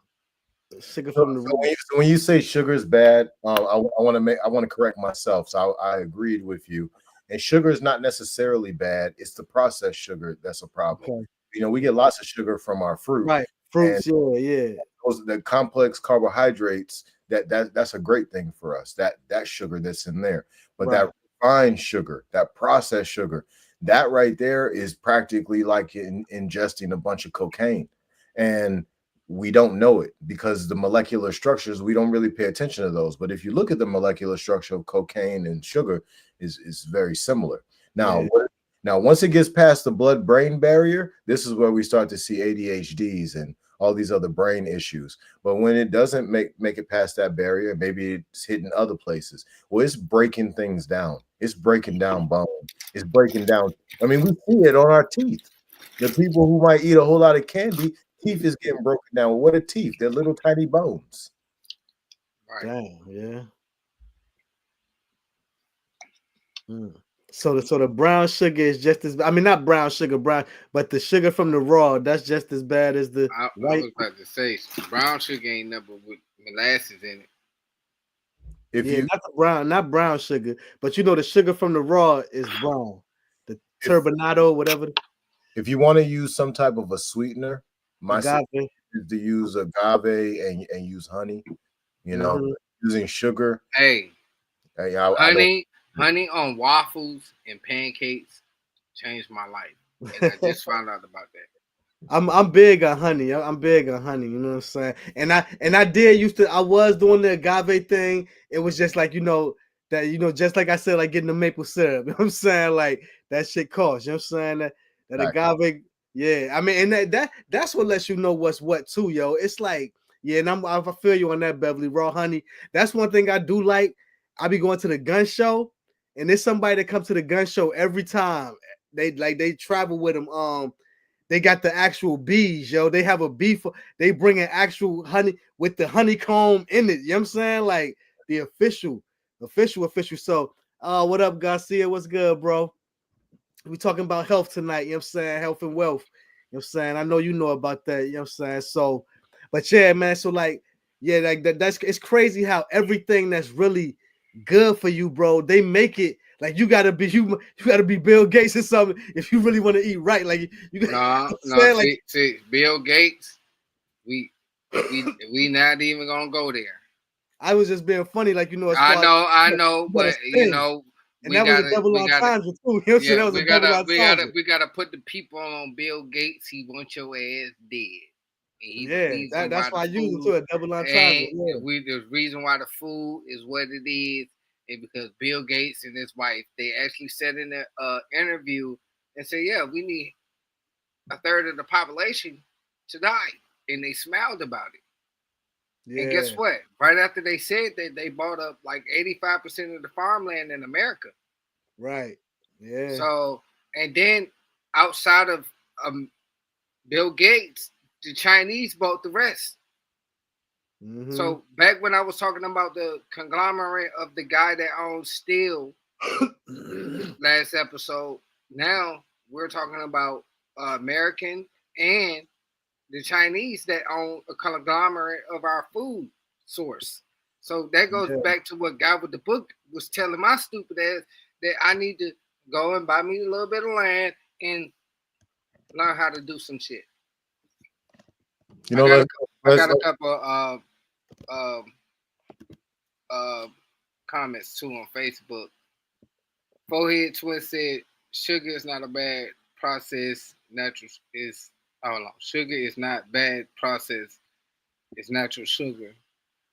Sugar from the raw. So when you say sugar is bad, I want to correct myself. So I agreed with you. And sugar is not necessarily bad. It's the processed sugar that's a problem. Okay. You know, we get lots of sugar from our fruit. Right. Fruits, yeah. Those the complex carbohydrates, that's a great thing for us. That sugar that's in there. But that refined sugar, that processed sugar, that right there is practically like ingesting a bunch of cocaine. And we don't know it because the molecular structures, we don't really pay attention to those. But if you look at the molecular structure of cocaine and sugar, is very similar. Now, now once it gets past the blood-brain barrier, this is where we start to see ADHDs and all these other brain issues. But when it doesn't make it past that barrier, maybe it's hitting other places. Well, it's breaking things down. It's breaking down bone. It's breaking down. I mean, we see it on our teeth. The people who might eat a whole lot of candy, teeth is getting broken down. What are teeth? They're little tiny bones. Right. Damn, yeah. So the brown sugar is just as, I mean, not brown sugar, but the sugar from the raw, that's just as bad as the white. I was about to say, brown sugar ain't nothing with molasses in it. Not brown sugar, but you know the sugar from the raw is brown. The turbinado, whatever. If you want to use some type of a sweetener, my suggestion is to use agave and use honey. You know, using sugar. Honey on waffles and pancakes changed my life, and I just found out about that. I'm big on honey. I'm big on honey. You know what I'm saying? And I was doing the agave thing. It was just like, just like I said, like getting the maple syrup. You know what I'm saying? Like that shit costs. You know what I'm saying? That agave. Yeah, I mean, and that's what lets you know what's what too, yo. It's like, yeah, and I feel you on that, Beverly. Raw honey. That's one thing I do like. I be going to the gun show. And there's somebody that comes to the gun show every time. They travel with them. They got the actual bees, yo. They have a bee they bring an actual honey with the honeycomb in it. You know what I'm saying? Like the official. So, what up, Garcia? What's good, bro? We talking about health tonight. You know what I'm saying? Health and wealth. You know what I'm saying? I know you know about that. You know what I'm saying? So, but yeah, man. So like, yeah, like it's crazy how everything that's really good for you, bro, they make it like you gotta be Bill Gates or something if you really want to eat right. Like see, Bill Gates, we not even gonna go there. I was just being funny, like I know, but And that was a double entendre too. You know what I'm saying? That was a double entendre. We gotta put the people on Bill Gates. He wants your ass dead. That's why I use it to a double entendre. The reason why the food is what it is because Bill Gates and his wife, they actually said in an interview and said, yeah, we need a third of the population to die. And they smiled about it. Yeah. And guess what? Right after they said that, they bought up like 85% of the farmland in America. Right. Yeah. So, and then outside of Bill Gates, the Chinese bought the rest. Mm-hmm. So back when I was talking about the conglomerate of the guy that owns steel last episode, now we're talking about American and the Chinese that own a conglomerate of our food source. So that goes back to what Guy Wit Da Books was telling my stupid ass, that I need to go and buy me a little bit of land and learn how to do some shit. You know, I got a couple comments too on Facebook. Forehead Twin said sugar is not a bad process. Sugar is not bad process. It's natural sugar.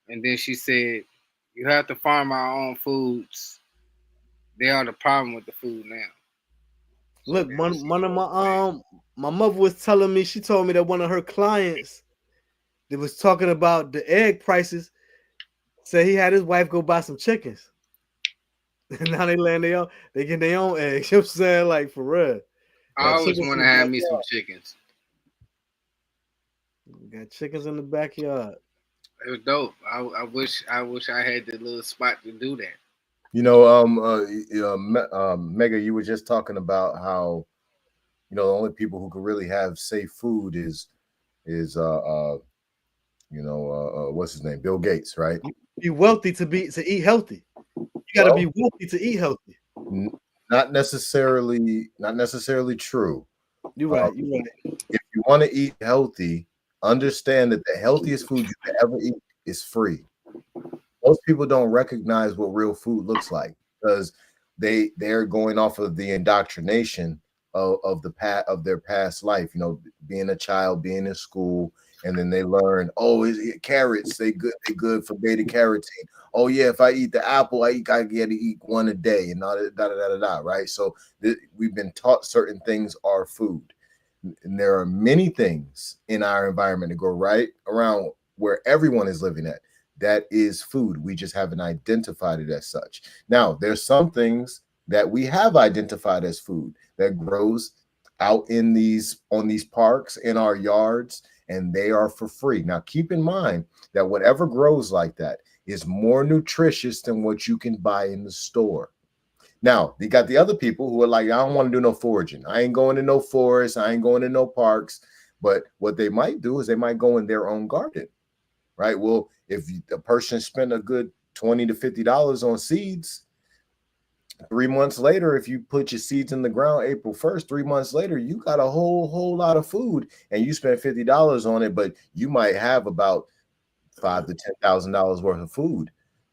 And then she said, you have to farm our own foods. They are the problem with the food now. Look, one of my mother was telling me, she told me that one of her clients that was talking about the egg prices said he had his wife go buy some chickens. And now they get their own eggs. You know what I'm saying? Like, for real. I always want to have me some chickens. Got chickens in the backyard. It was dope. I wish I had the little spot to do that. You know, Mega, you were just talking about how, you know, the only people who can really have safe food is what's his name? Bill Gates, right? Be wealthy to eat healthy. You got to be wealthy to eat healthy. Not necessarily true. You're right. You're right. If you want to eat healthy, understand that the healthiest food you can ever eat is free. Most people don't recognize what real food looks like because they're going off of the indoctrination of their past life. You know, being a child, being in school, and then they learn, carrots, they good for beta carotene. Oh yeah, if I eat the apple, I got to eat one a day, and right? So we've been taught certain things are food, and there are many things in our environment that go right around where everyone is living at. That is food. We just haven't identified it as such. Now, there's some things that we have identified as food that grows out on these parks, in our yards, and they are for free. Now, keep in mind that whatever grows like that is more nutritious than what you can buy in the store. Now, you got the other people who are like, I don't want to do no foraging. I ain't going to no forest. I ain't going to no parks. But what they might do is they might go in their own garden, right? Well, if a person spent a good $20 to $50 on seeds, 3 months later, if you put your seeds in the ground April 1st, 3 months later, you got a whole lot of food, and you spent $50 on it, but you might have about $5,000 to $10,000 worth of food,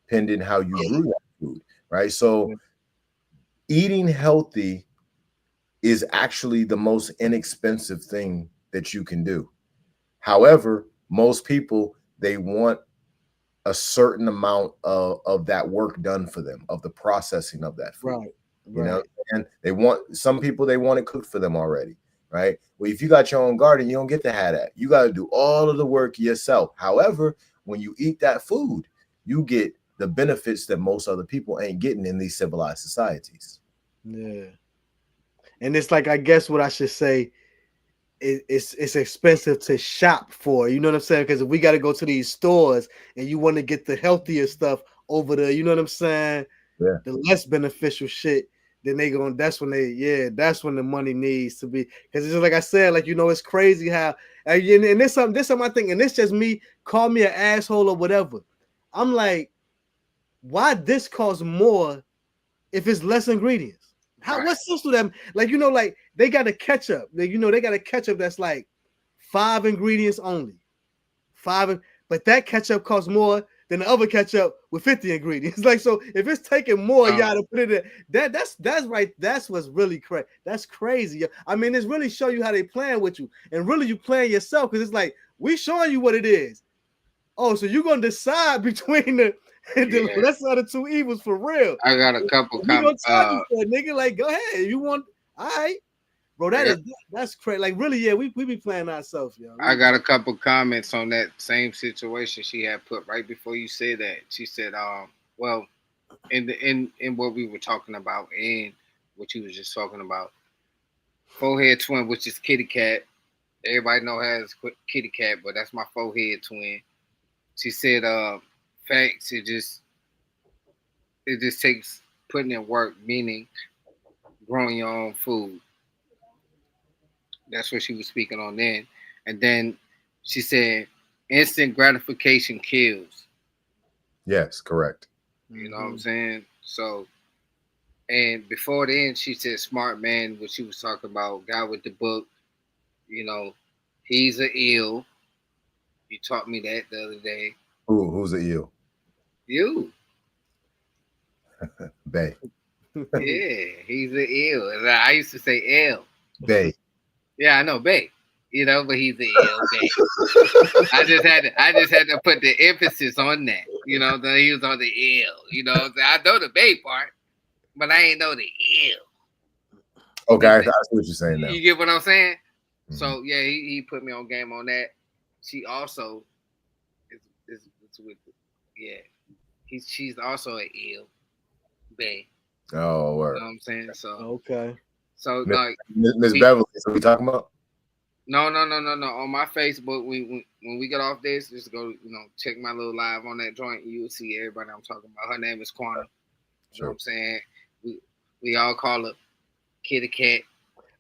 pending how you grew that food, right? So eating healthy is actually the most inexpensive thing that you can do. However, most people, they want a certain amount of that work done for them, of the processing of that food. Right. You know, and some people, they want it cooked for them already, right? Well, if you got your own garden, you don't get to have that. You got to do all of the work yourself. However, when you eat that food, you get the benefits that most other people ain't getting in these civilized societies. Yeah. And it's like, I guess what I should say, it's expensive to shop for, you know what I'm saying? Because if we got to go to these stores and you want to get the healthier stuff over the, you know what I'm saying? Yeah. The less beneficial shit, then that's when the money needs to be. Because it's just like I said, like, you know, it's crazy how, and this something I think, and this just me, call me an asshole or whatever. I'm like, why this costs more if it's less ingredients? What's this to them? Like, you know, like they got a ketchup. They got a ketchup that's like 5 ingredients only. But that ketchup costs more then the other ketchup with 50 ingredients. Like, so if it's taking more, y'all to put it in, that's right. That's what's really crazy. That's crazy. I mean, it's really show you how they playing with you, and really you playing yourself, because it's like we showing you what it is. Oh, so you're gonna decide between the lesser of the two evils for real. I got a couple comments. Nigga, like, go ahead. You want, all right, bro. That's crazy. Like, really, yeah, we be playing ourselves, yo. I got a couple comments on that same situation she had put right before you said that. She said, well, in what we were talking about and what you was just talking about, forehead twin, which is kitty cat. Everybody know has kitty cat, but that's my forehead twin. She said, facts, it just takes putting in work, meaning growing your own food. That's what she was speaking on then. And then she said, instant gratification kills. Yes, correct. You know what I'm saying? So, and before then, she said, smart man, what she was talking about, Guy Wit Da Books, you know, he's an eel. You taught me that the other day. Who's an eel? You. Bay. Yeah, he's an eel. I used to say L. Bay. Yeah, I know, Bay. You know, but he's an eel. Bay. I just had to put the emphasis on that. You know, that he was on the eel. You know, I know the Bay part, but I ain't know the eel. Okay, I see what you're saying now. You get what I'm saying? Mm-hmm. So yeah, he put me on game on that. She also is with she's also an eel. Bay. Oh, word. You know what I'm saying? So okay. So like Miss Beverly, so we talking about? No. On my Facebook, when we get off this, just go, check my little live on that joint. You'll see everybody I'm talking about. Her name is Quantum. You know what I'm saying? We all call her Kitty Cat.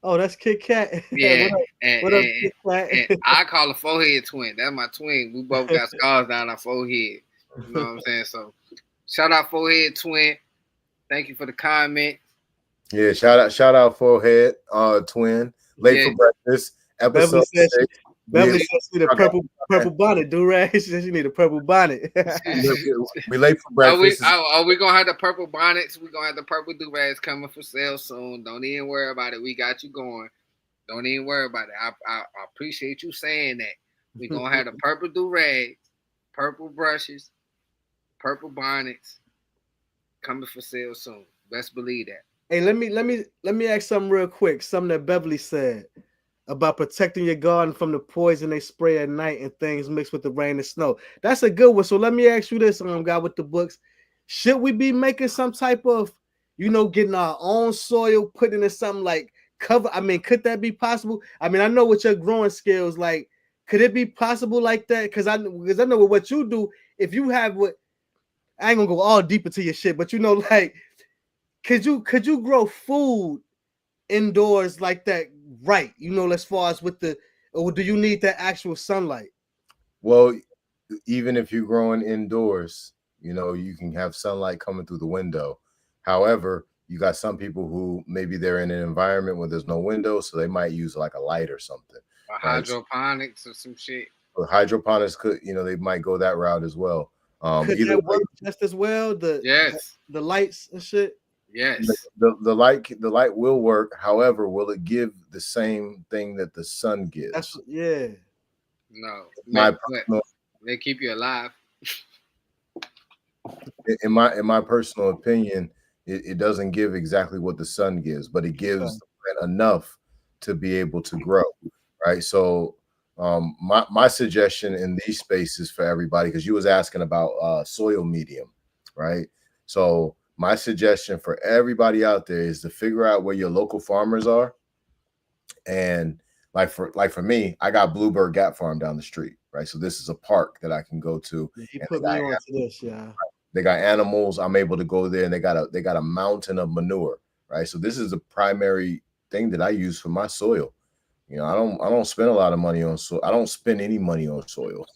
Oh, that's Kit Kat. Yeah. What up, Kit Kat? And I call her forehead twin. That's my twin. We both got scars down our forehead. You know what I'm saying? So shout out forehead twin. Thank you for the comment. Yeah, shout out forehead twin. Late for breakfast. Episode Beverly said she need a purple bonnet, do-rag. She said she need a purple bonnet. We late for breakfast. Are we gonna have the purple bonnets? We're gonna have the purple do-rags coming for sale soon. Don't even worry about it. We got you going. Don't even worry about it. I appreciate you saying that. We're gonna have the purple do-rags, purple brushes, purple bonnets coming for sale soon. Best believe that. Hey, let me ask something real quick. Something that Beverly said about protecting your garden from the poison they spray at night and things mixed with the rain and snow. That's a good one. So let me ask you this, Guy Wit Da Books. Should we be making some type of, getting our own soil, putting in something like cover? I mean, could that be possible? I mean, I know with your growing skills, like, could it be possible like that? Because I know with what you do, if you have I ain't gonna go all deep into your shit, but like, could you grow food indoors like that, right? As far as or do you need that actual sunlight? Well, even if you're growing indoors, you can have sunlight coming through the window. However, you got some people who maybe they're in an environment where there's no window, so they might use like a light or something. Or hydroponics or some shit. Or hydroponics could, they might go that route as well. Could that work just as well? The lights and shit. Yes. The light will work. However, will it give the same thing that the sun gives? No. They keep you alive. In my personal opinion, it doesn't give exactly what the sun gives, but it gives enough to be able to grow. Right. So my suggestion in these spaces for everybody, because you was asking about soil medium, right? So my suggestion for everybody out there is to figure out where your local farmers are. And like for me, I got Bluebird Gap Farm down the street, right? So this is a park that I can go to. He put me on to this, yeah. They got animals. I'm able to go there, and they got a mountain of manure, right? So this is the primary thing that I use for my soil. I don't spend a lot of money on soil. I don't spend any money on soil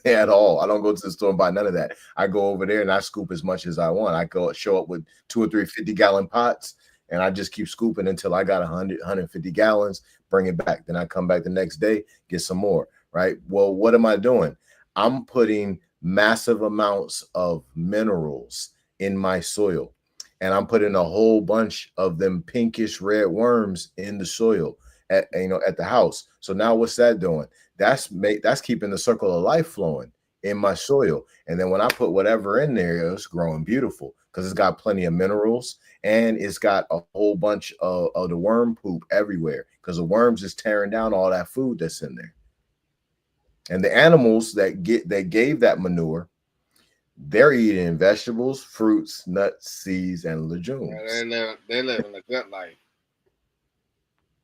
at all. I don't go to the store and buy none of that. I go over there and I scoop as much as I want. I show up with 2 or 3 50-gallon pots, and I just keep scooping until I got 150 gallons, bring it back. Then I come back the next day, get some more, right? Well, what am I doing? I'm putting massive amounts of minerals in my soil. And I'm putting a whole bunch of them pinkish red worms in the soil at at the house. So now what's that doing? That's keeping the circle of life flowing in my soil. And then when I put whatever in there, it's growing beautiful because it's got plenty of minerals and it's got a whole bunch of the worm poop everywhere because the worms is tearing down all that food that's in there. And the animals that gave that manure, they're eating vegetables, fruits, nuts, seeds, and legumes. They living a good life.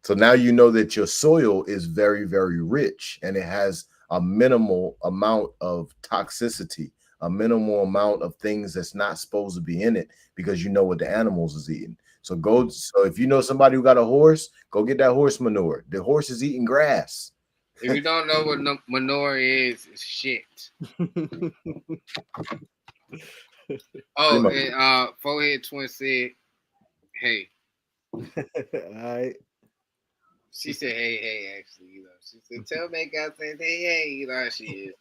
So now you know that your soil is very, very rich and it has a minimal amount of toxicity, a minimal amount of things that's not supposed to be in it because you know what the animals is eating. So if you know somebody who got a horse, go get that horse manure. The horse is eating grass. If you don't know what manure is, it's shit. Oh, and Forehead Twin said, "Hey." All right. She said, "Hey, actually, She said, tell me, God says, hey, how she is."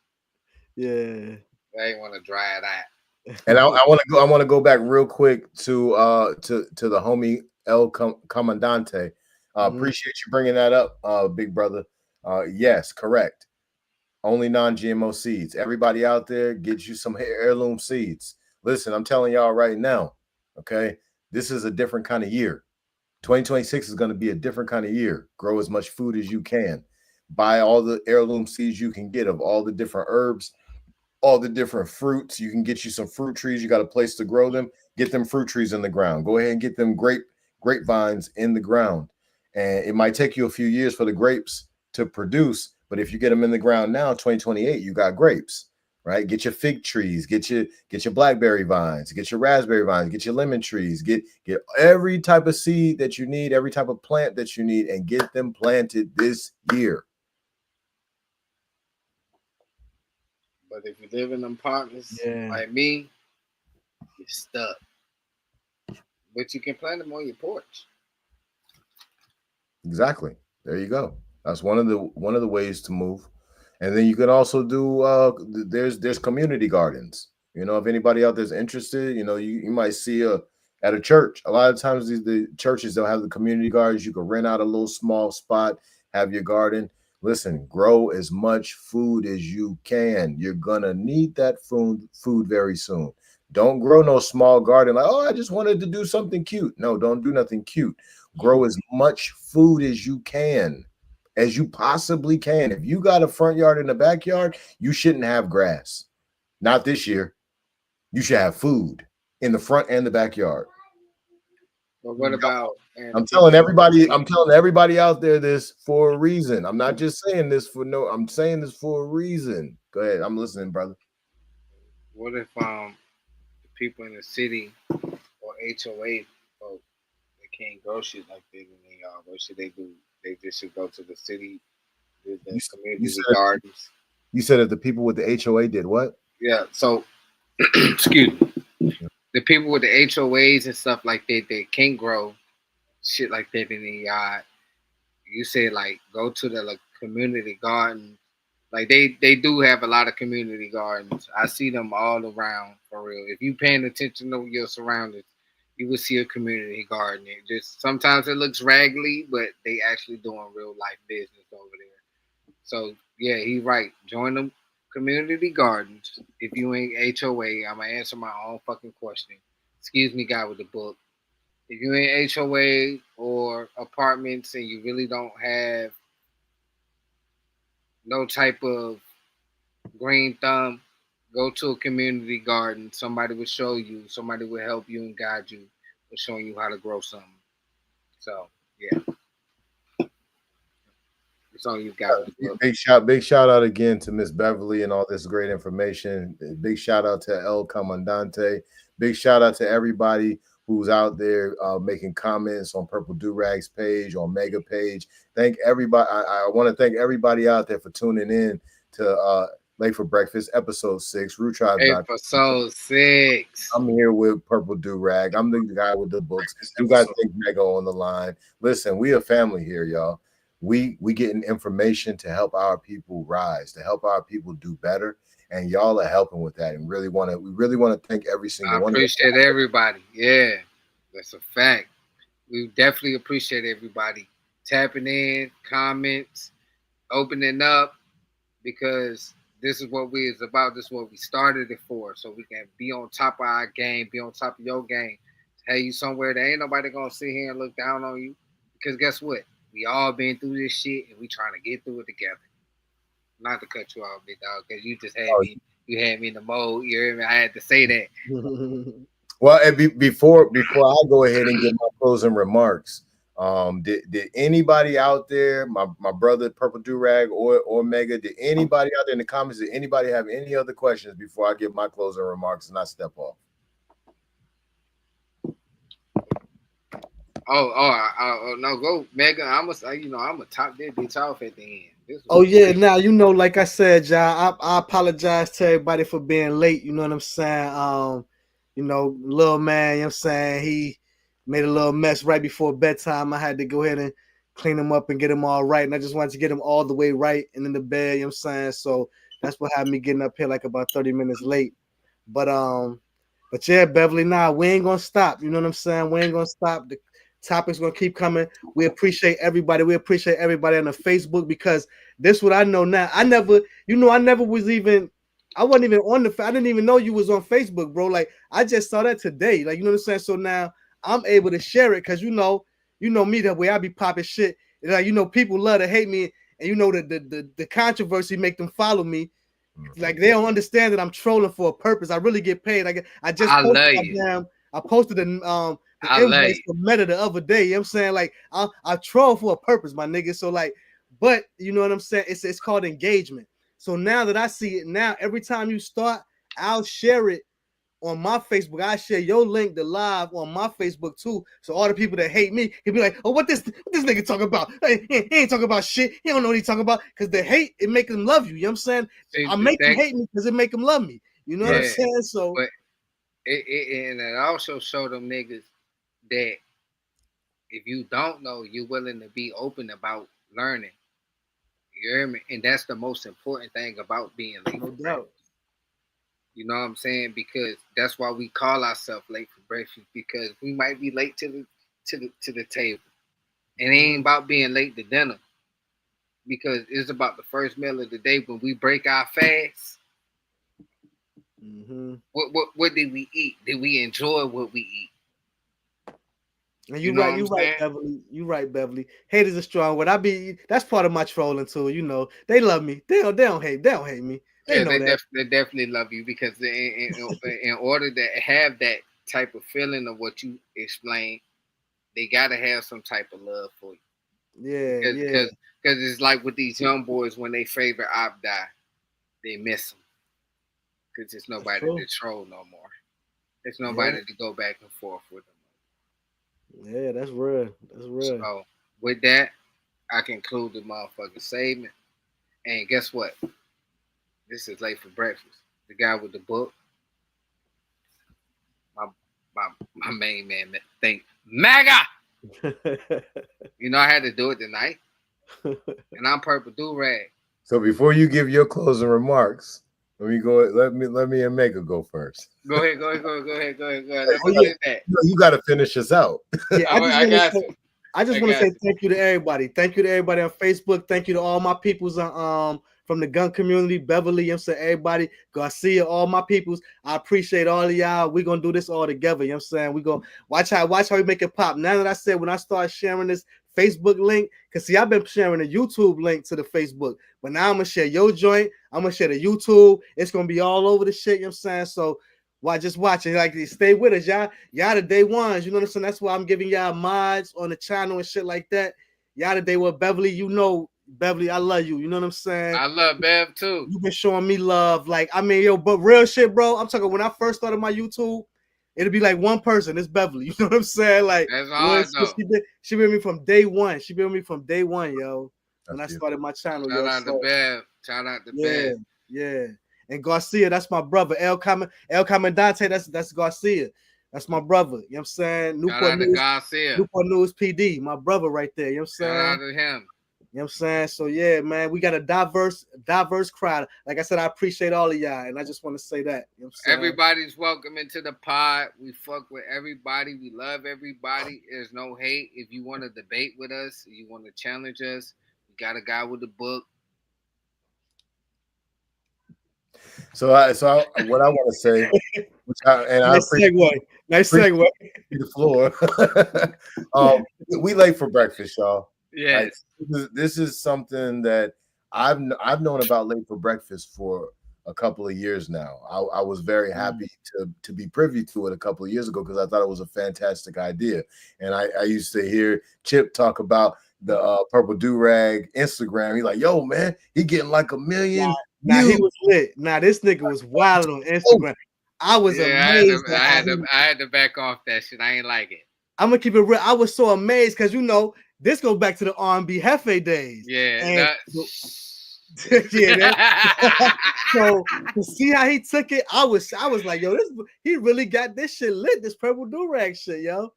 Yeah. I ain't want to dry it out. And I want to go back real quick to the homie El Comandante. Appreciate you bringing that up, big brother. Yes, correct. Only non-GMO seeds. Everybody out there, get you some heirloom seeds. Listen, I'm telling y'all right now, okay, this is a different kind of year. 2026 is going to be a different kind of year. Grow as much food as you can. Buy all the heirloom seeds you can get of all the different herbs, all the different fruits. You can get you some fruit trees. You got a place to grow them. Get them fruit trees in the ground. Go ahead and get them grapevines in the ground. And it might take you a few years for the grapes to produce, but if you get them in the ground now, 2028, you got grapes, right? Get your fig trees, get your blackberry vines, get your raspberry vines, get your lemon trees, get every type of seed that you need, every type of plant that you need, and get them planted this year. But if you live in apartments like me, you're stuck. But you can plant them on your porch. Exactly. There you go. That's one of the ways to move. And then you can also do there's community gardens. If anybody out there's interested, you might see at a church. A lot of times the churches, they'll have the community gardens. You can rent out a little small spot, have your garden. Listen, grow as much food as you can. You're gonna need that food very soon. Don't grow no small garden like, oh, I just wanted to do something cute. No, don't do nothing cute. Grow as much food as you can, as you possibly can. If you got a front yard and a backyard, you shouldn't have grass. Not this year. You should have food in the front and the backyard. But what about? I'm telling everybody out there this for a reason. I'm not just saying this I'm saying this for a reason. Go ahead. I'm listening, brother. What if people in the city or HOA folks, they can't grow shit like this in their yard? What should they do? They just should go to the city, the community gardens. You said that the people with the HOA did what? Yeah. So, excuse me. The people with the HOAs and stuff like that, they can't grow shit like that in their yard. You said like go to the community garden. Like they do have a lot of community gardens. I see them all around for real. If you paying attention to your surroundings, you will see a community garden. It just sometimes it looks raggedy, but they actually doing real life business over there. So yeah, he's right. Join them community gardens. If you ain't HOA, I'm gonna answer my own fucking question. Excuse me, Guy with the book. If you ain't HOA or apartments and you really don't have no type of green thumb, go to a community garden. Somebody will show you. Somebody will help you and guide you with showing you how to grow something. So yeah. It's on you guys. Big shout out again to Miss Beverly and all this great information. Big shout out to El Comandante. Big shout out to everybody who's out there making comments on Purple Do-Rag's page, on Mega page. Thank everybody. I want to thank everybody out there for tuning in to Late for Breakfast, episode 6. Root Tribe. Episode 6. I'm here with Purple Do-Rag. I'm the guy with the books. You guys think Mega on the line. Listen, we a family here, y'all. we getting information to help our people rise, to help our people do better, and y'all are helping with that. And we really want to thank every single I one of appreciate everybody. Yeah, that's a fact. We definitely appreciate everybody tapping in, comments, opening up, because this is what we is about. This is what we started it for, so we can be on top of our game, be on top of your game. Tell you somewhere that ain't nobody gonna sit here and look down on you, because guess what? We all been through this shit, and we trying to get through it together. Not to cut you off, big dog, because you just had me. You had me in the mode. You hear me? I had to say that. Well, before I go ahead and give my closing remarks, did anybody out there, my brother Purple Durag or Mega, did anybody out there in the comments, did anybody have any other questions before I give my closing remarks and I step off? Oh, no, go Mega. I'm a top that bitch off at the end. Oh yeah, now like I said, y'all, I apologize to everybody for being late. You know what I'm saying? Little man, you know what I'm saying, he made a little mess right before bedtime. I had to go ahead and clean him up and get him all right. And I just wanted to get him all the way right and in the bed, you know what I'm saying? So that's what had me getting up here like about 30 minutes late. But yeah, Beverly, we ain't gonna stop. You know what I'm saying? We ain't gonna stop. The topics gonna keep coming. We appreciate everybody. We appreciate everybody on the Facebook, because this what I know now. I wasn't even on I didn't even know you was on Facebook, bro. Like, I just saw that today. Like, you know what I'm saying? So now I'm able to share it, because you know me, that way I be popping shit. Like, people love to hate me, and the controversy make them follow me. Like, they don't understand that I'm trolling for a purpose. I really get paid. Like, I posted the invoice for Meta the other day. You know what I'm saying? Like, I troll for a purpose, my nigga. So like, but you know what I'm saying? It's called engagement. So now that I see it, now every time you start, I'll share it on my Facebook. I share your link to live on my Facebook too. So all the people that hate me can be like, oh, what this nigga talking about? He ain't talking about shit. He don't know what he's talking about. Because the hate, it make them love you. You know what I'm saying? I make them hate me because it make them love me. You know what I'm saying? So, but it also show them niggas that if you don't know, you're willing to be open about learning. You hear me? And that's the most important thing about being late for breakfast. You know what I'm saying? Because that's why we call ourselves late for breakfast, because we might be late to the table. And it ain't about being late to dinner, because it's about the first meal of the day when we break our fast. Mm-hmm. What did we eat? Did we enjoy what we eat? And you right, Beverly. You right, Beverly. Hate is a strong word. That's part of my trolling too. They love me. They don't hate me. They definitely love you, because in order to have that type of feeling of what you explained, they gotta have some type of love for you. Yeah, because it's like with these young boys, when they favorite op die, they miss them, because there's nobody to troll no more. There's nobody to go back and forth with them. Yeah, that's real. So with that, I conclude the motherfucking segment. And guess what? This is Late for Breakfast. The guy with the book. My main man think MAGA. I had to do it tonight. And I'm Purple Durag. So before you give your closing remarks, let me and Mega go first. Go ahead. Let me get that. You got to finish us out. Yeah, I just want to say thank you to everybody. Thank you to everybody on Facebook. Thank you to all my peoples from the gun community, Beverly, I'm saying, everybody, Garcia, all my peoples. I appreciate all of y'all. We're gonna do this all together. You know what I'm saying? We're gonna watch how we make it pop. Now that I said, when I start sharing this Facebook link, because see, I've been sharing a YouTube link to the Facebook, but now I'm gonna share your joint. I'm gonna share the YouTube. It's gonna be all over the shit. You know what I'm saying? So just watch it. Like, stay with us, y'all. Y'all the day ones. You know what I'm saying? That's why I'm giving y'all mods on the channel and shit like that. Y'all the day one. Beverly, Beverly, I love you. You know what I'm saying? I love Bev too. You've been showing me love. Like, I mean, but real shit, bro. I'm talking, when I first started my YouTube, it'd be like one person. It's Beverly. You know what I'm saying? Like, that's hard, though. She been with me from day one. She been with me from day one, yo. When I started my channel, Shout out to Bev. Shout out to Bev. Yeah. And Garcia, that's my brother. El Comandante, that's Garcia. That's my brother. You know what I'm saying? Newport News PD, my brother right there. You know what I'm saying? Shout out to him. You know what I'm saying? So yeah, man, we got a diverse crowd. Like I said, I appreciate all of y'all, and I just want to say that. You know what I'm saying? Everybody's welcome into the pod. We fuck with everybody. We love everybody. There's no hate. If you want to debate with us, you want to challenge us, we got a guy with a book. So what I want to say, Nice segue. The floor. We late for breakfast, y'all. Yes. This is something that I've known about late for breakfast for a couple of years now. I was very happy to be privy to it a couple of years ago because I thought it was a fantastic idea. And I used to hear Chip talk about the Purple Do-Rag Instagram. He's like, yo, man, he getting like 1 million. Nah, he was lit. Nah, this nigga was wild on Instagram. I was amazed. I had to back off that shit. I ain't like it. I'm gonna keep it real. I was so amazed because this goes back to the R&B Hefe days. Yeah. So to see how he took it, I was like, yo, he really got this shit lit. This Purple Do-Rag shit, yo. You know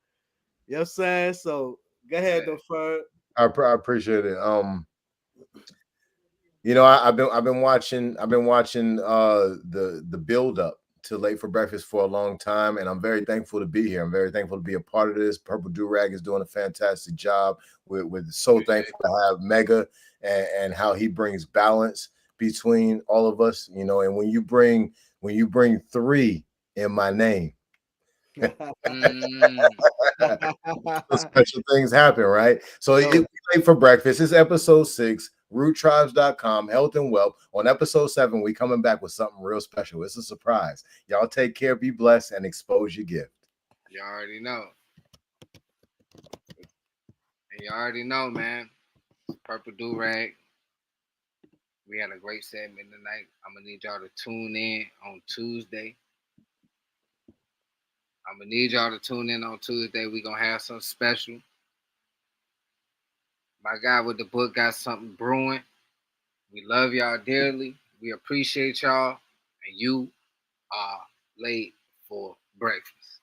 what I'm saying? So go ahead, though, Ferg. I appreciate it. I've been watching the build up to Late for Breakfast for a long time, and I'm very thankful to be here. I'm very thankful to be a part of this. Purple Do-Rag is doing a fantastic job. We're so thankful to have Mega and how he brings balance between all of us. And when you bring 3 in my name, special things happen, right? So it's Late for Breakfast. It's episode 6. RootTribes.com, health and wealth. On episode 7, we coming back with something real special. It's a surprise. Y'all take care, be blessed, and expose your gift. You already know. And you already know, man. Purple Do-Rag. We had a great segment tonight. I'm gonna need y'all to tune in on Tuesday. We're gonna have something special. My guy with the book got something brewing. We love y'all dearly. We appreciate y'all. And you are late for breakfast.